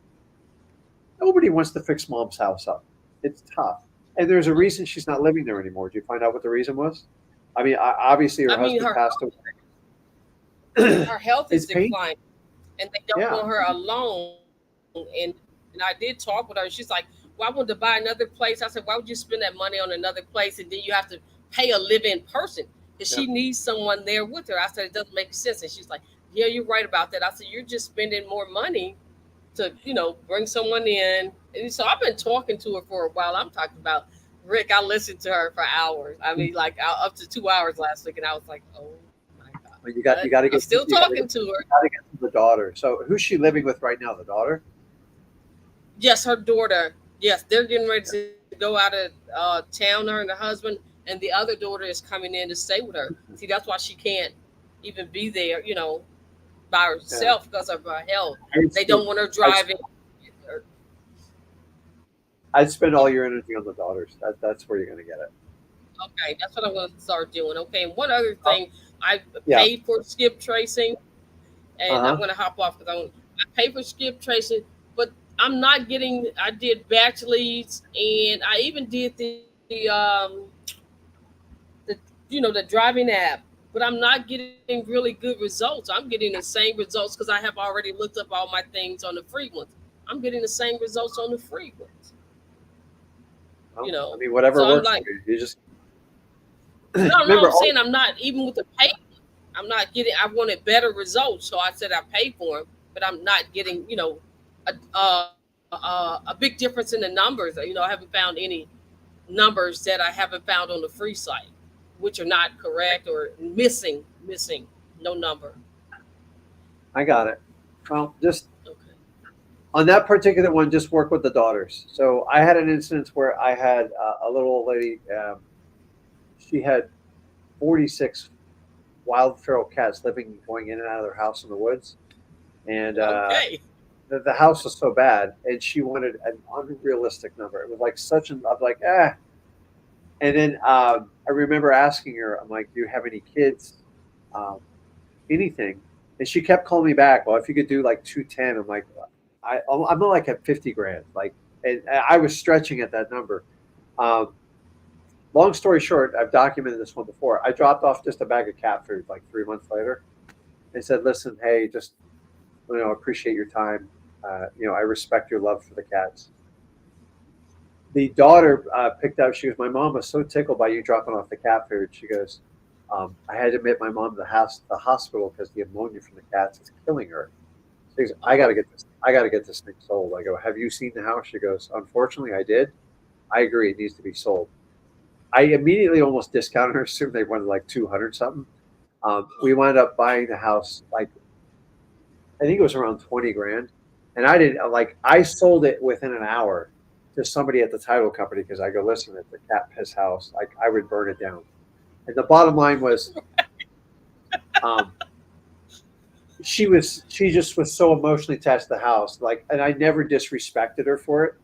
Nobody wants to fix mom's house up. It's tough, and there's a reason she's not living there anymore. Did you find out what the reason was? I mean, obviously her I mean, husband her passed away. her health is It's pain. declining, and they don't Yeah. want her alone. And I did talk with her. She's like, "Well, I wanted to buy another place." I said, "Why would you spend that money on another place and then you have to pay a live-in person? Because Yeah. she needs someone there with her." I said, "It doesn't make sense." And she's like, "Yeah, you're right about that." I said, "You're just spending more money to, bring someone in." And so I've been talking to her for a while. I'm talking about Rick. I listened to her for hours. I mean, like up to 2 hours last week, and I was like, "Oh my god!" But you got But you got to I'm get still you got to talking get to her. you got to get to the daughter. So who's she living with right now? The daughter. Yes, her daughter. Yes, they're getting ready to go out of town. Her and her husband, and the other daughter is coming in to stay with her. See, that's why she can't even be there, by Yeah. herself because of her health. I'd They spend, don't want her I'd, driving. I'd spend all your energy on the daughters. That's where you're going to get it. Okay, that's what I'm going to start doing. Okay, and one other Oh, thing, I yeah. paid for skip tracing, Uh and I'm huh. going to hop off because I pay for skip tracing, but I'm not getting. I did batch leads, and I even did the the driving app, but I'm not getting really good results. I'm getting the same results because I have already looked up all my things on the free ones. I'm getting the same results on the free ones. you Well, I know mean, whatever so I'm works like, for you. You just no, remember I'm all. saying I'm not even with the pay. I'm not getting. I wanted better results, so I said I paid for them, but I'm not getting a big difference in the numbers. I haven't found any numbers that I haven't found on the free site, which are not correct or missing no number. I got it. Well, just Okay. on that particular one, just work with the daughters. So I had an instance where I had a little old lady. She had 46 wild feral cats living, going in and out of their house in the woods, and Okay. the house was so bad, and she wanted an unrealistic number. It was like such an. I'm like, ah. And then I remember asking her, I'm like, do you have any kids? Um, Anything? And she kept calling me back. Well, if you could do like 210, I'm like, I'm like at 50 grand. Like, and I was stretching at that number. Um, Long story short, I've documented this one before. I dropped off just a bag of cat food like 3 months later and said, listen, hey, just, appreciate your time. I respect your love for the cats. The daughter picked up, she goes, my mom was so tickled by you dropping off the cat food. She goes, I had to admit my mom to the hospital because the ammonia from the cats is killing her. She goes, I got to Oh, get this. I got to get this thing sold. I go, have you seen the house? She goes, unfortunately, I did. I agree, it needs to be sold. I immediately almost discounted her, assumed they wanted like 200 something. We wound up buying the house like I think it was around 20 grand, and I didn't like I sold it within an hour to somebody at the title company because I go, listen, it's a cat piss house. Like I would burn it down. And the bottom line was, um, she just was so emotionally attached to the house. Like, and I never disrespected her for it,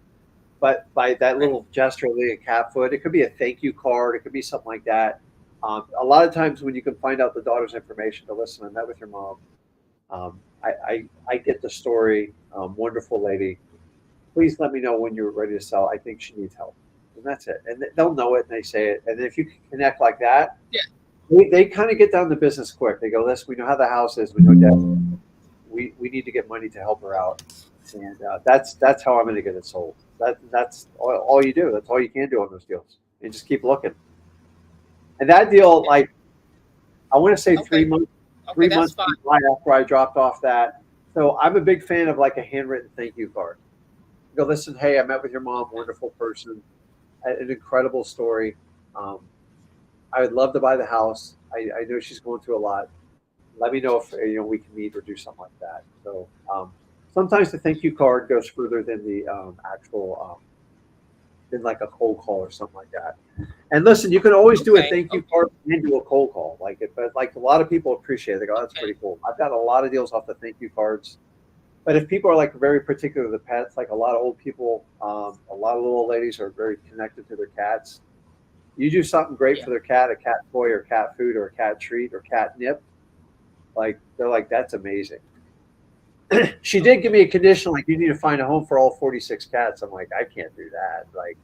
but by that little gesture, like a cat foot, it could be a thank you card. It could be something like that. A lot of times when you can find out the daughter's information, to listen, I met with your mom. I get the story. Wonderful lady. Please let me know when you're ready to sell. I think she needs help. And that's it. And they'll know it and they say it. And if you can connect like that, Yeah. they kind of get down to business quick. They go, listen, we know how the house is. We know debt. We need to get money to help her out. And that's how I'm going to get it sold. That's all you do. That's all you can do on those deals. And just keep looking. And that deal, like, I want to say 3 months. Okay, 3 months right after I dropped off that. So I'm a big fan of like a handwritten thank you card. You go, listen, hey, I met with your mom, wonderful person, an incredible story. I would love to buy the house. I know she's going through a lot. Let me know if we can meet or do something like that. So sometimes the thank you card goes further than the actual than like a cold call or something like that. And listen, you can always do a thank you card and do a cold call. But like a lot of people appreciate it. They go, that's pretty cool. I've got a lot of deals off the thank you cards. But if people are like very particular to the pets, like a lot of old people, a lot of little ladies are very connected to their cats. You do something great for their cat, a cat toy or cat food or a cat treat or catnip. Like they're like, that's amazing. She did give me a condition like you need to find a home for all 46 cats. I'm like, I can't do that. Like,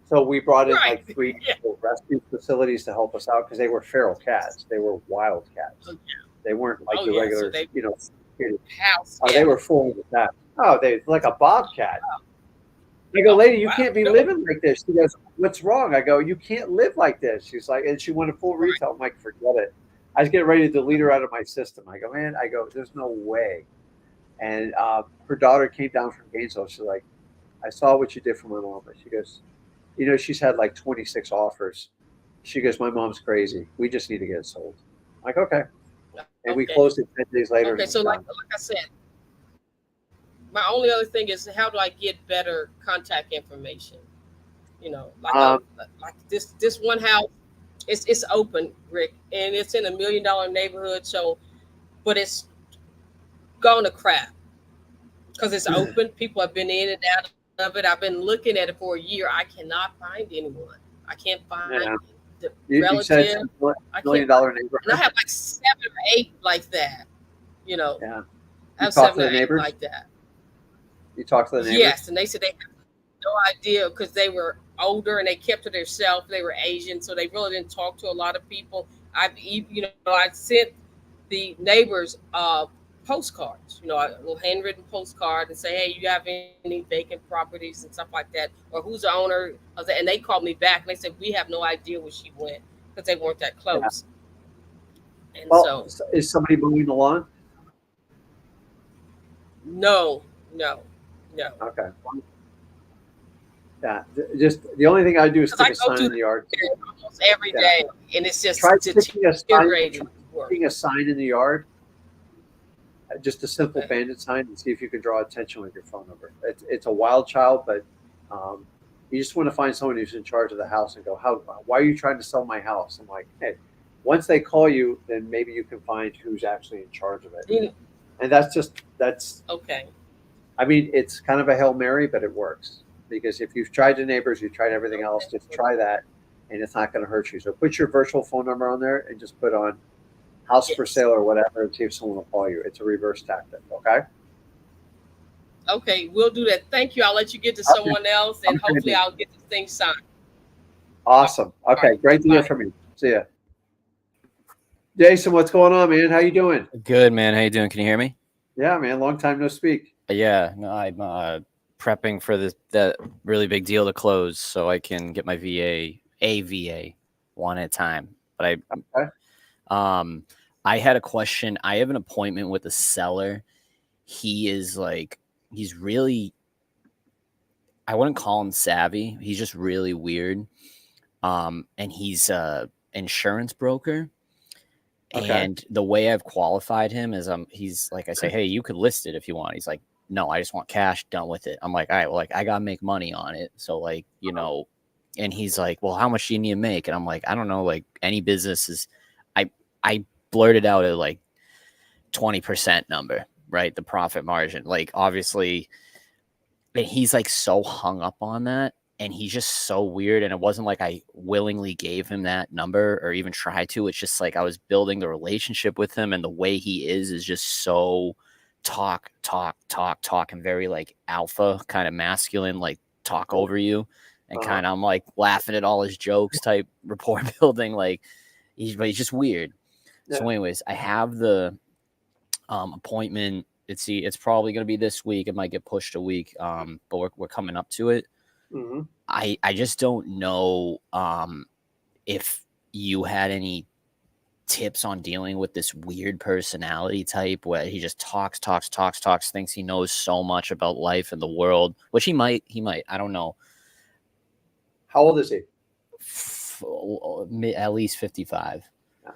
so we brought in like 3 rescue facilities to help us out because they were feral cats. They were wild cats. They weren't like the regular, house. They were full of that. Oh, they like a bobcat. I go, lady, you can't be living like this. She goes, what's wrong? I go, you can't live like this. She's like, and she wanted full retail. I'm like, forget it. I was getting ready to delete her out of my system. I go, man, there's no way. And her daughter came down from Gainesville. She's like, I saw what you did for my mom. But she goes, she's had like 26 offers. She goes, my mom's crazy. We just need to get it sold. I'm like, okay. And we closed it 10 days later. Okay, so like I said, my only other thing is how do I get better contact information? Like this one house, it's open, Rick, and it's in $1 million neighborhood. So, but it's gone to crap because it's open. People have been in and out of it. I've been looking at it for a year. I cannot find anyone. I can't find the relative. $1 million neighborhood. And I have like 7 or 8 like that. Yeah. I have 7 or 8 like that. You talk to the neighbors? Yes, and they said they have no idea because they were older and they kept to themselves. They were Asian, so they really didn't talk to a lot of people. I sent the neighbors postcards, a little handwritten postcard and say, hey, you have any vacant properties and stuff like that, or who's the owner of that? And they called me back and they said, we have no idea where she went because they weren't that close. Yeah. And so is somebody mowing the lawn? No. Okay. Yeah, just the only thing I do is stick a sign in the yard almost every day, and it's just try sticking a sign in the yard. Just a simple bandit sign and see if you can draw attention with your phone number. It's a wild child, but you just want to find someone who's in charge of the house and go, why are you trying to sell my house? I'm like, hey, once they call you, then maybe you can find who's actually in charge of it. And that's okay. I mean, it's kind of a Hail Mary, but it works because if you've tried the neighbors, you've tried everything else, just try that and it's not going to hurt you. So put your virtual phone number on there and just put on house for sale or whatever and see if someone will call you. It's a reverse tactic. Okay. Okay. We'll do that. Thank you. I'll let you get to someone else and hopefully I'll get this thing signed. Awesome. Okay. Right. Great to hear from you. See ya. Jason, what's going on, man? How you doing? Good, man. How you doing? Can you hear me? Yeah, man. Long time no speak. Yeah. No, I'm prepping for that really big deal to close so I can get my VA one at a time. But I had a question. I have an appointment with a seller. He's really, I wouldn't call him savvy. He's just really weird. And he's a insurance broker. Okay. And the way I've qualified him is he's like, I say, hey, you could list it if you want. He's like, no, I just want cash, done with it. I'm like, all right, well, I gotta make money on it. So and he's like, well, how much do you need to make? And I'm like, I don't know, like any business is, I blurted out a like 20% number, right? The profit margin. Like obviously but he's like so hung up on that, and he's just so weird. And it wasn't like I willingly gave him that number or even tried to. It's just like I was building the relationship with him, and the way he is just so talk, and very like alpha kind of masculine, like talk over you. And kind of I'm like laughing at all his jokes type rapport building. Like he's just weird. Yeah. So anyways, I have the appointment. It's probably going to be this week. It might get pushed a week, but we're coming up to it. Mm-hmm. I just don't know if you had any tips on dealing with this weird personality type where he just talks, thinks he knows so much about life and the world, which he might, I don't know. How old is he? At least 55. Yeah.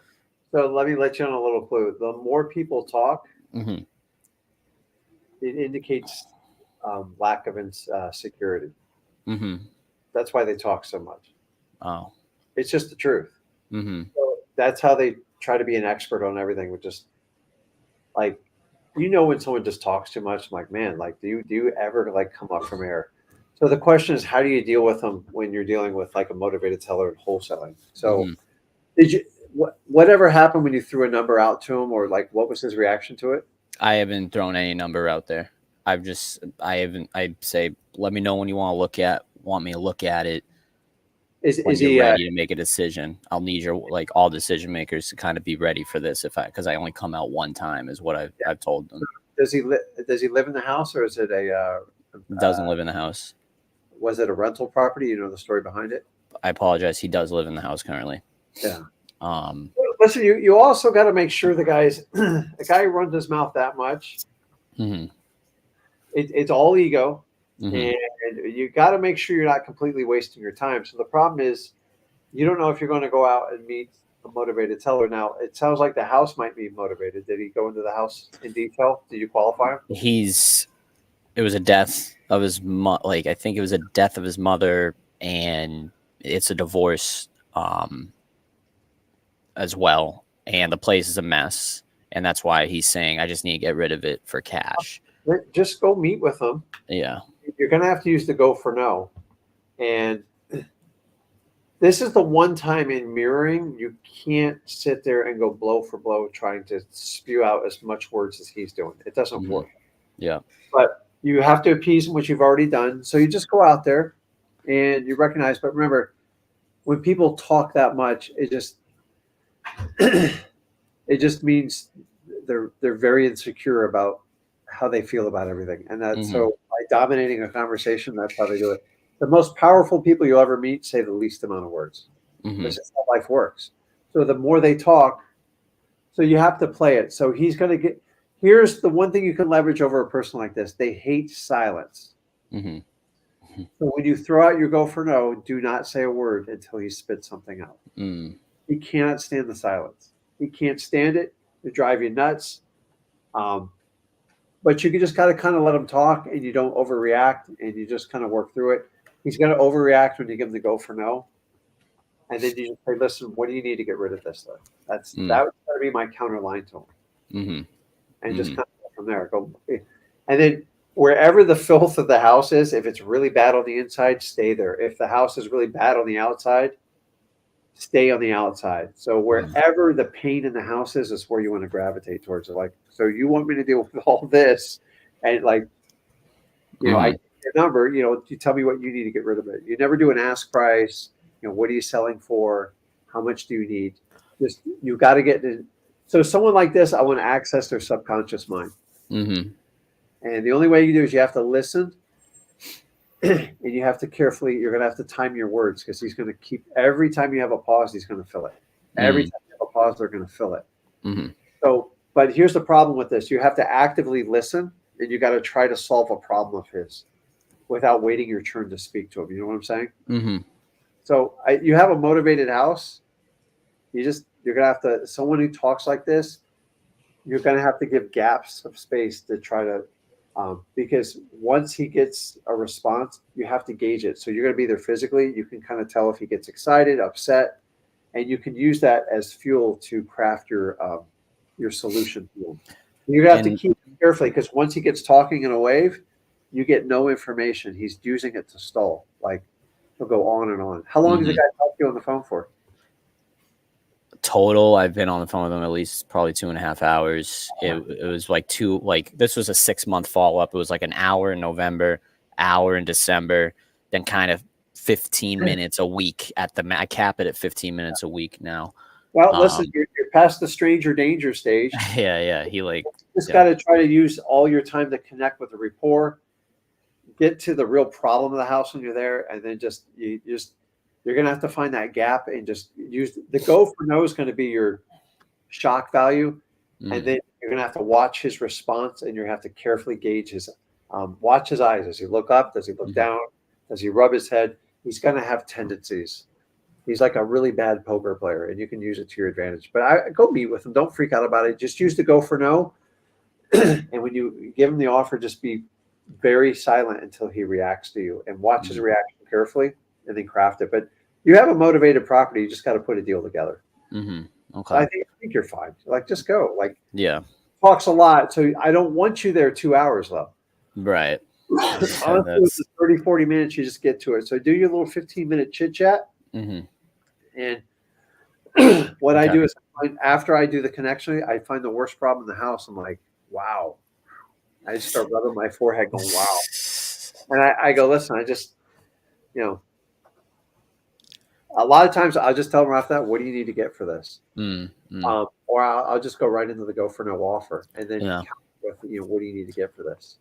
So let me let you on a little clue. The more people talk, mm-hmm. it indicates lack of security. Mm-hmm. That's why they talk so much. Oh, it's just the truth. Mm-hmm. So that's how they try to be an expert on everything. With just like, when someone just talks too much, I'm like, man, like, do you ever like come up from air? So the question is, how do you deal with them when you're dealing with like a motivated seller and wholesaling? So mm-hmm. Did you whatever happened when you threw a number out to him, or like what was his reaction to it? I haven't thrown any number out there. I say, let me know when you want me to look at it. Is he ready to make a decision? I'll need your like all decision makers to kind of be ready for this because I only come out one time is what I've told them. Does he live in the house, or is it doesn't live in the house? Was it a rental property? You know the story behind it? I apologize. He does live in the house currently. Yeah. Listen, you also got to make sure the guy who runs his mouth that much. Mm-hmm. It's all ego, mm-hmm. and you got to make sure you're not completely wasting your time. So the problem is, you don't know if you're going to go out and meet a motivated seller. Now it sounds like the house might be motivated. Did he go into the house in detail? Did you qualify him? It was a death of his I think it was a death of his mother, and it's a divorce as well, and the place is a mess, and that's why he's saying I just need to get rid of it for cash. Just go meet with them. Yeah, you're gonna have to use the go for no, and this is the one time in mirroring you can't sit there and go blow for blow trying to spew out as much words as he's doing. It doesn't mm-hmm. work. Yeah, but you have to appease him, which you've already done. So you just go out there and you recognize. But remember, when people talk that much, it just means they're very insecure about how they feel about everything. And that's mm-hmm. so by dominating a conversation, that's how they do it. The most powerful people you'll ever meet say the least amount of words. Mm-hmm. This is how life works. So the more they talk, so you have to play it. So he's going to get. Here's the one thing you can leverage over a person like this. They hate silence. Mm-hmm. Mm-hmm. So when you throw out your go for no, do not say a word until he spits something out. Mm. He cannot stand the silence. He can't stand it. It drive you nuts. But you can just kind of let him talk, and you don't overreact, and you just kind of work through it. He's going to overreact when you give him the go for no. And then you just say, listen, what do you need to get rid of this stuff? That would got to be my counter line to him. Mm-hmm. And just kind of go from there. And then wherever the filth of the house is, if it's really bad on the inside, stay there. If the house is really bad on the outside, stay on the outside. So wherever the pain in the house is where you want to gravitate towards it. Like, so you want me to deal with all this, and like, I get your number. You tell me what you need to get rid of it. You never do an ask price. What are you selling for? How much do you need? Just you got to get to. So someone like this, I want to access their subconscious mind. Mm-hmm. And the only way you do is you have to listen, and you have to you're going to have to time your words, because he's going to keep, every time you have a pause, he's going to fill it. Mm-hmm. Every time you have a pause, they're going to fill it. Mm-hmm. So, but here's the problem with this. You have to actively listen, and you got to try to solve a problem of his without waiting your turn to speak to him. You know what I'm saying? Mm-hmm. So you have a motivated house. You're going to have to, someone who talks like this, you're going to have to give gaps of space to try to, because once he gets a response, you have to gauge it. So you're going to be there physically. You can kind of tell if he gets excited, upset, and you can use that as fuel to craft your solution. You're going to have to keep it carefully, because once he gets talking in a wave, you get no information. He's using it to stall. Like, he'll go on and on. How long did the Mhm. guy talk to you on the phone for? Total, I've been on the phone with him at least probably 2.5 hours. It was like this was a 6-month follow up. It was like an hour in November, hour in December, then kind of 15 minutes a week I cap it at 15 minutes a week now. Well, listen, you're past the stranger danger stage. Yeah. He like, You just got to try to use all your time to connect with the rapport, get to the real problem of the house when you're there, and then you're going to have to find that gap and just use the go for no is going to be your shock value. And then you're going to have to watch his response, and you're going to have to carefully gauge his, watch his eyes. Does he look up? Does he look down? Does he rub his head? He's going to have tendencies. He's like a really bad poker player, and you can use it to your advantage. But I go meet with him. Don't freak out about it. Just use the go for no. And when you give him the offer, just be very silent until he reacts to you, and watch his reaction carefully, and then craft it. But you have a motivated property. You just got to put a deal together. Okay. I think you're fine. Like, just go. Like, yeah. Talks a lot. So I don't want you there 2 hours though. Right. Honestly, it's 30, 40 minutes, you just get to it. So do your little 15-minute chit chat. And what I do is after I do the connection, I find the worst problem in the house. I'm like, wow. I just start rubbing my forehead going, wow. And I go, listen, I just, a lot of times I'll just tell them after that, what do you need to get for this? Or I'll just go right into the go for no offer. And then count with, what do you need to get for this?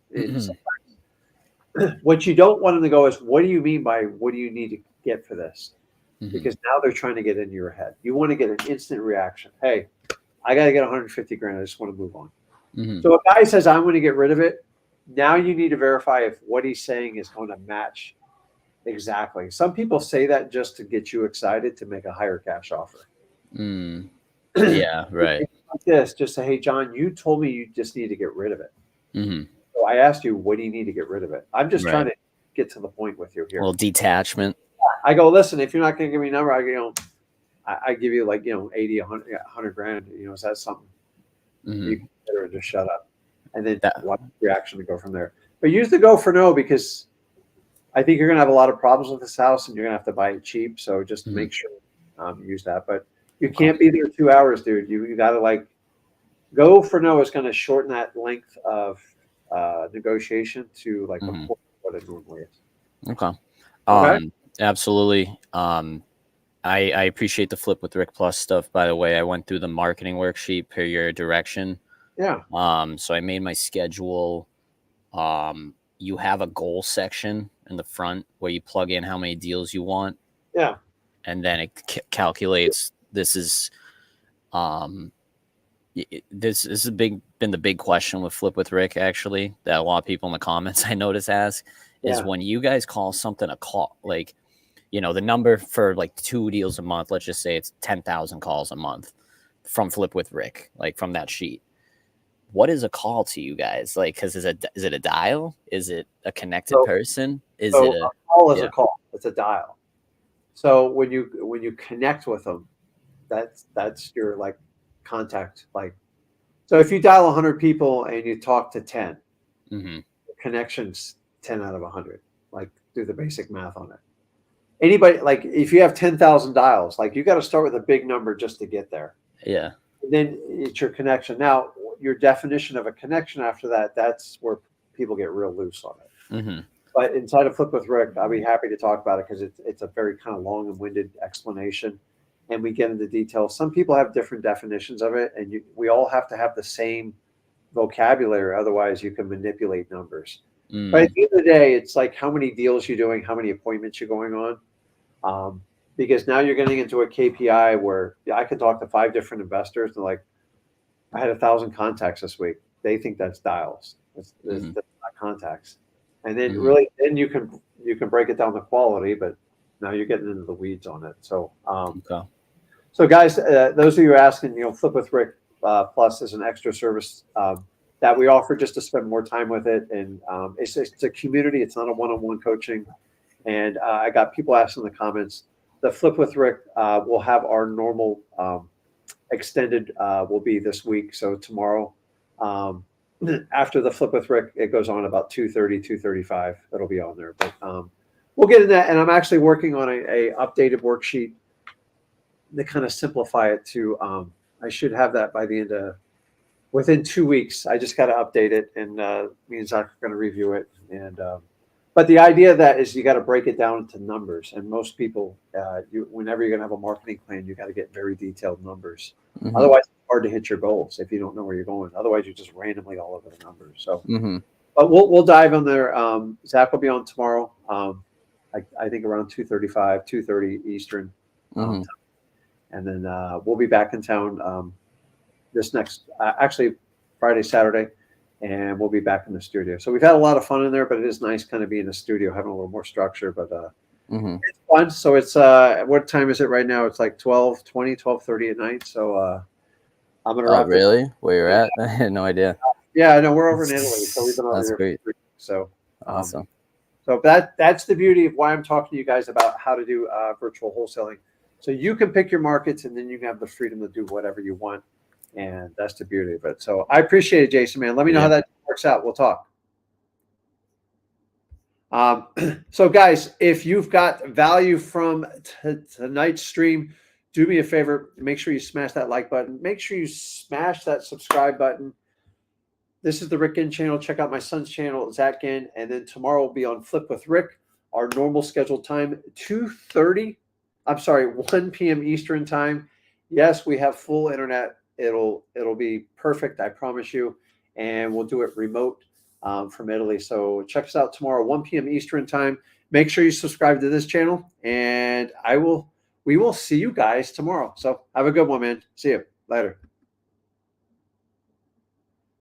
What you don't want them to go is, what do you mean by what do you need to get for this? Because now they're trying to get into your head. You want to get an instant reaction. Hey, I got to get 150 grand. I just want to move on. So a guy says, I'm going to get rid of it. Now you need to verify if what he's saying is going to match exactly. Some people say that just to get you excited to make a higher cash offer. Yeah, right. Like this, just say, hey, John, you told me you just need to get rid of it. So I asked you, what do you need to get rid of it? I'm just trying to get to the point with you here. A little detachment. I go, listen, if you're not going to give me a number, I give you like, 80, 100 grand. Is that something you consider it? Just shut up. And then watch the reaction to go from there. But use the go for no, because I think you're going to have a lot of problems with this house and you're going to have to buy it cheap. So just make sure use that. But you can't be there 2 hours, dude. You got to go for no is going to shorten that length of negotiation to like a quarter of what it normally is. Okay. Absolutely. I appreciate the Flip with Rick Plus stuff. By the way, I went through the marketing worksheet per your direction. Yeah. So I made my schedule. You have a goal section in the front where you plug in how many deals you want. Yeah. And then it calculates. This is been the big question with Flip with Rick, actually, that a lot of people in the comments I notice ask is when you guys call something a call, like, the number for like 2 deals a month, let's just say it's 10,000 calls a month from Flip with Rick, like from that sheet. What is a call to you guys? Like, because is it a dial? Is it a connected person? Is it a call? Is a call. It's a dial. So when you connect with them, that's your like contact. Like, so if you dial 100 people and you talk to 10, connections 10 out of 100. Like, do the basic math on it. Anybody, like, if you have 10,000 dials, like, you got to start with a big number just to get there. Yeah. And then it's your connection. Now, your definition of a connection after that, that's where people get real loose on it. But inside of Flip with Rick, I'll be happy to talk about it because it's a very kind of long and winded explanation, and we get into details. Some people have different definitions of it, and we all have to have the same vocabulary. Otherwise, you can manipulate numbers. But at the end of the day, it's like how many deals you're doing, how many appointments you're going on. Because now you're getting into a KPI where I can talk to 5 different investors. And like, I had 1,000 contacts this week. They think that's dials. That's not contacts. And then then you can break it down to quality, but now you're getting into the weeds on it. So, so guys, those of you asking, Flip with Rick Plus is an extra service that we offer just to spend more time with it. And it's a community. It's not a one-on-one coaching. And I got people asking in the comments, the Flip with Rick will have our normal extended will be this week. So tomorrow, after the Flip with Rick, it goes on about 2:30, 2:35. That'll be on there. But we'll get in that. And I'm actually working on a updated worksheet to kind of simplify it to, I should have that by the end of, within 2 weeks. I just got to update it, and me and Zach are going to review it. And but the idea of that is you got to break it down into numbers. And most people, whenever you're going to have a marketing plan, you got to get very detailed numbers. Mhm. Otherwise, it's hard to hit your goals if you don't know where you're going. Otherwise, you're just randomly all over the numbers. So, but we'll dive on there. Zach will be on tomorrow. I think around 2:35, 2:30 Eastern. And then we'll be back in town this next, actually Friday, Saturday, and we'll be back in the studio. So we've had a lot of fun in there, but it is nice kind of being in the studio, having a little more structure, but it's fun. So it's, what time is it right now? It's like 12:20, 12:30 at night. So I'm going to wrap it. Really? Where you're at? I had no idea. Yeah, I know. We're over in Italy. So we've been over here. Great. For 3 weeks. So Awesome. So that's the beauty of why I'm talking to you guys about how to do virtual wholesaling. So you can pick your markets, and then you can have the freedom to do whatever you want. And that's the beauty of it. So I appreciate it, Jason, man. Let me know how that works out. We'll talk. So guys, if you've got value from tonight's stream, do me a favor. Make sure you smash that like button. Make sure you smash that subscribe button. This is the Rick Ginn channel. Check out my son's channel, Zach Ginn. And then tomorrow will be on Flip with Rick, our normal scheduled time, 1 p.m. Eastern time. Yes, we have full internet. It'll be perfect, I promise you. And we'll do it remote from Italy. So check us out tomorrow, 1 p.m. Eastern time. Make sure you subscribe to this channel, and we will see you guys tomorrow. So have a good one, man. See you later.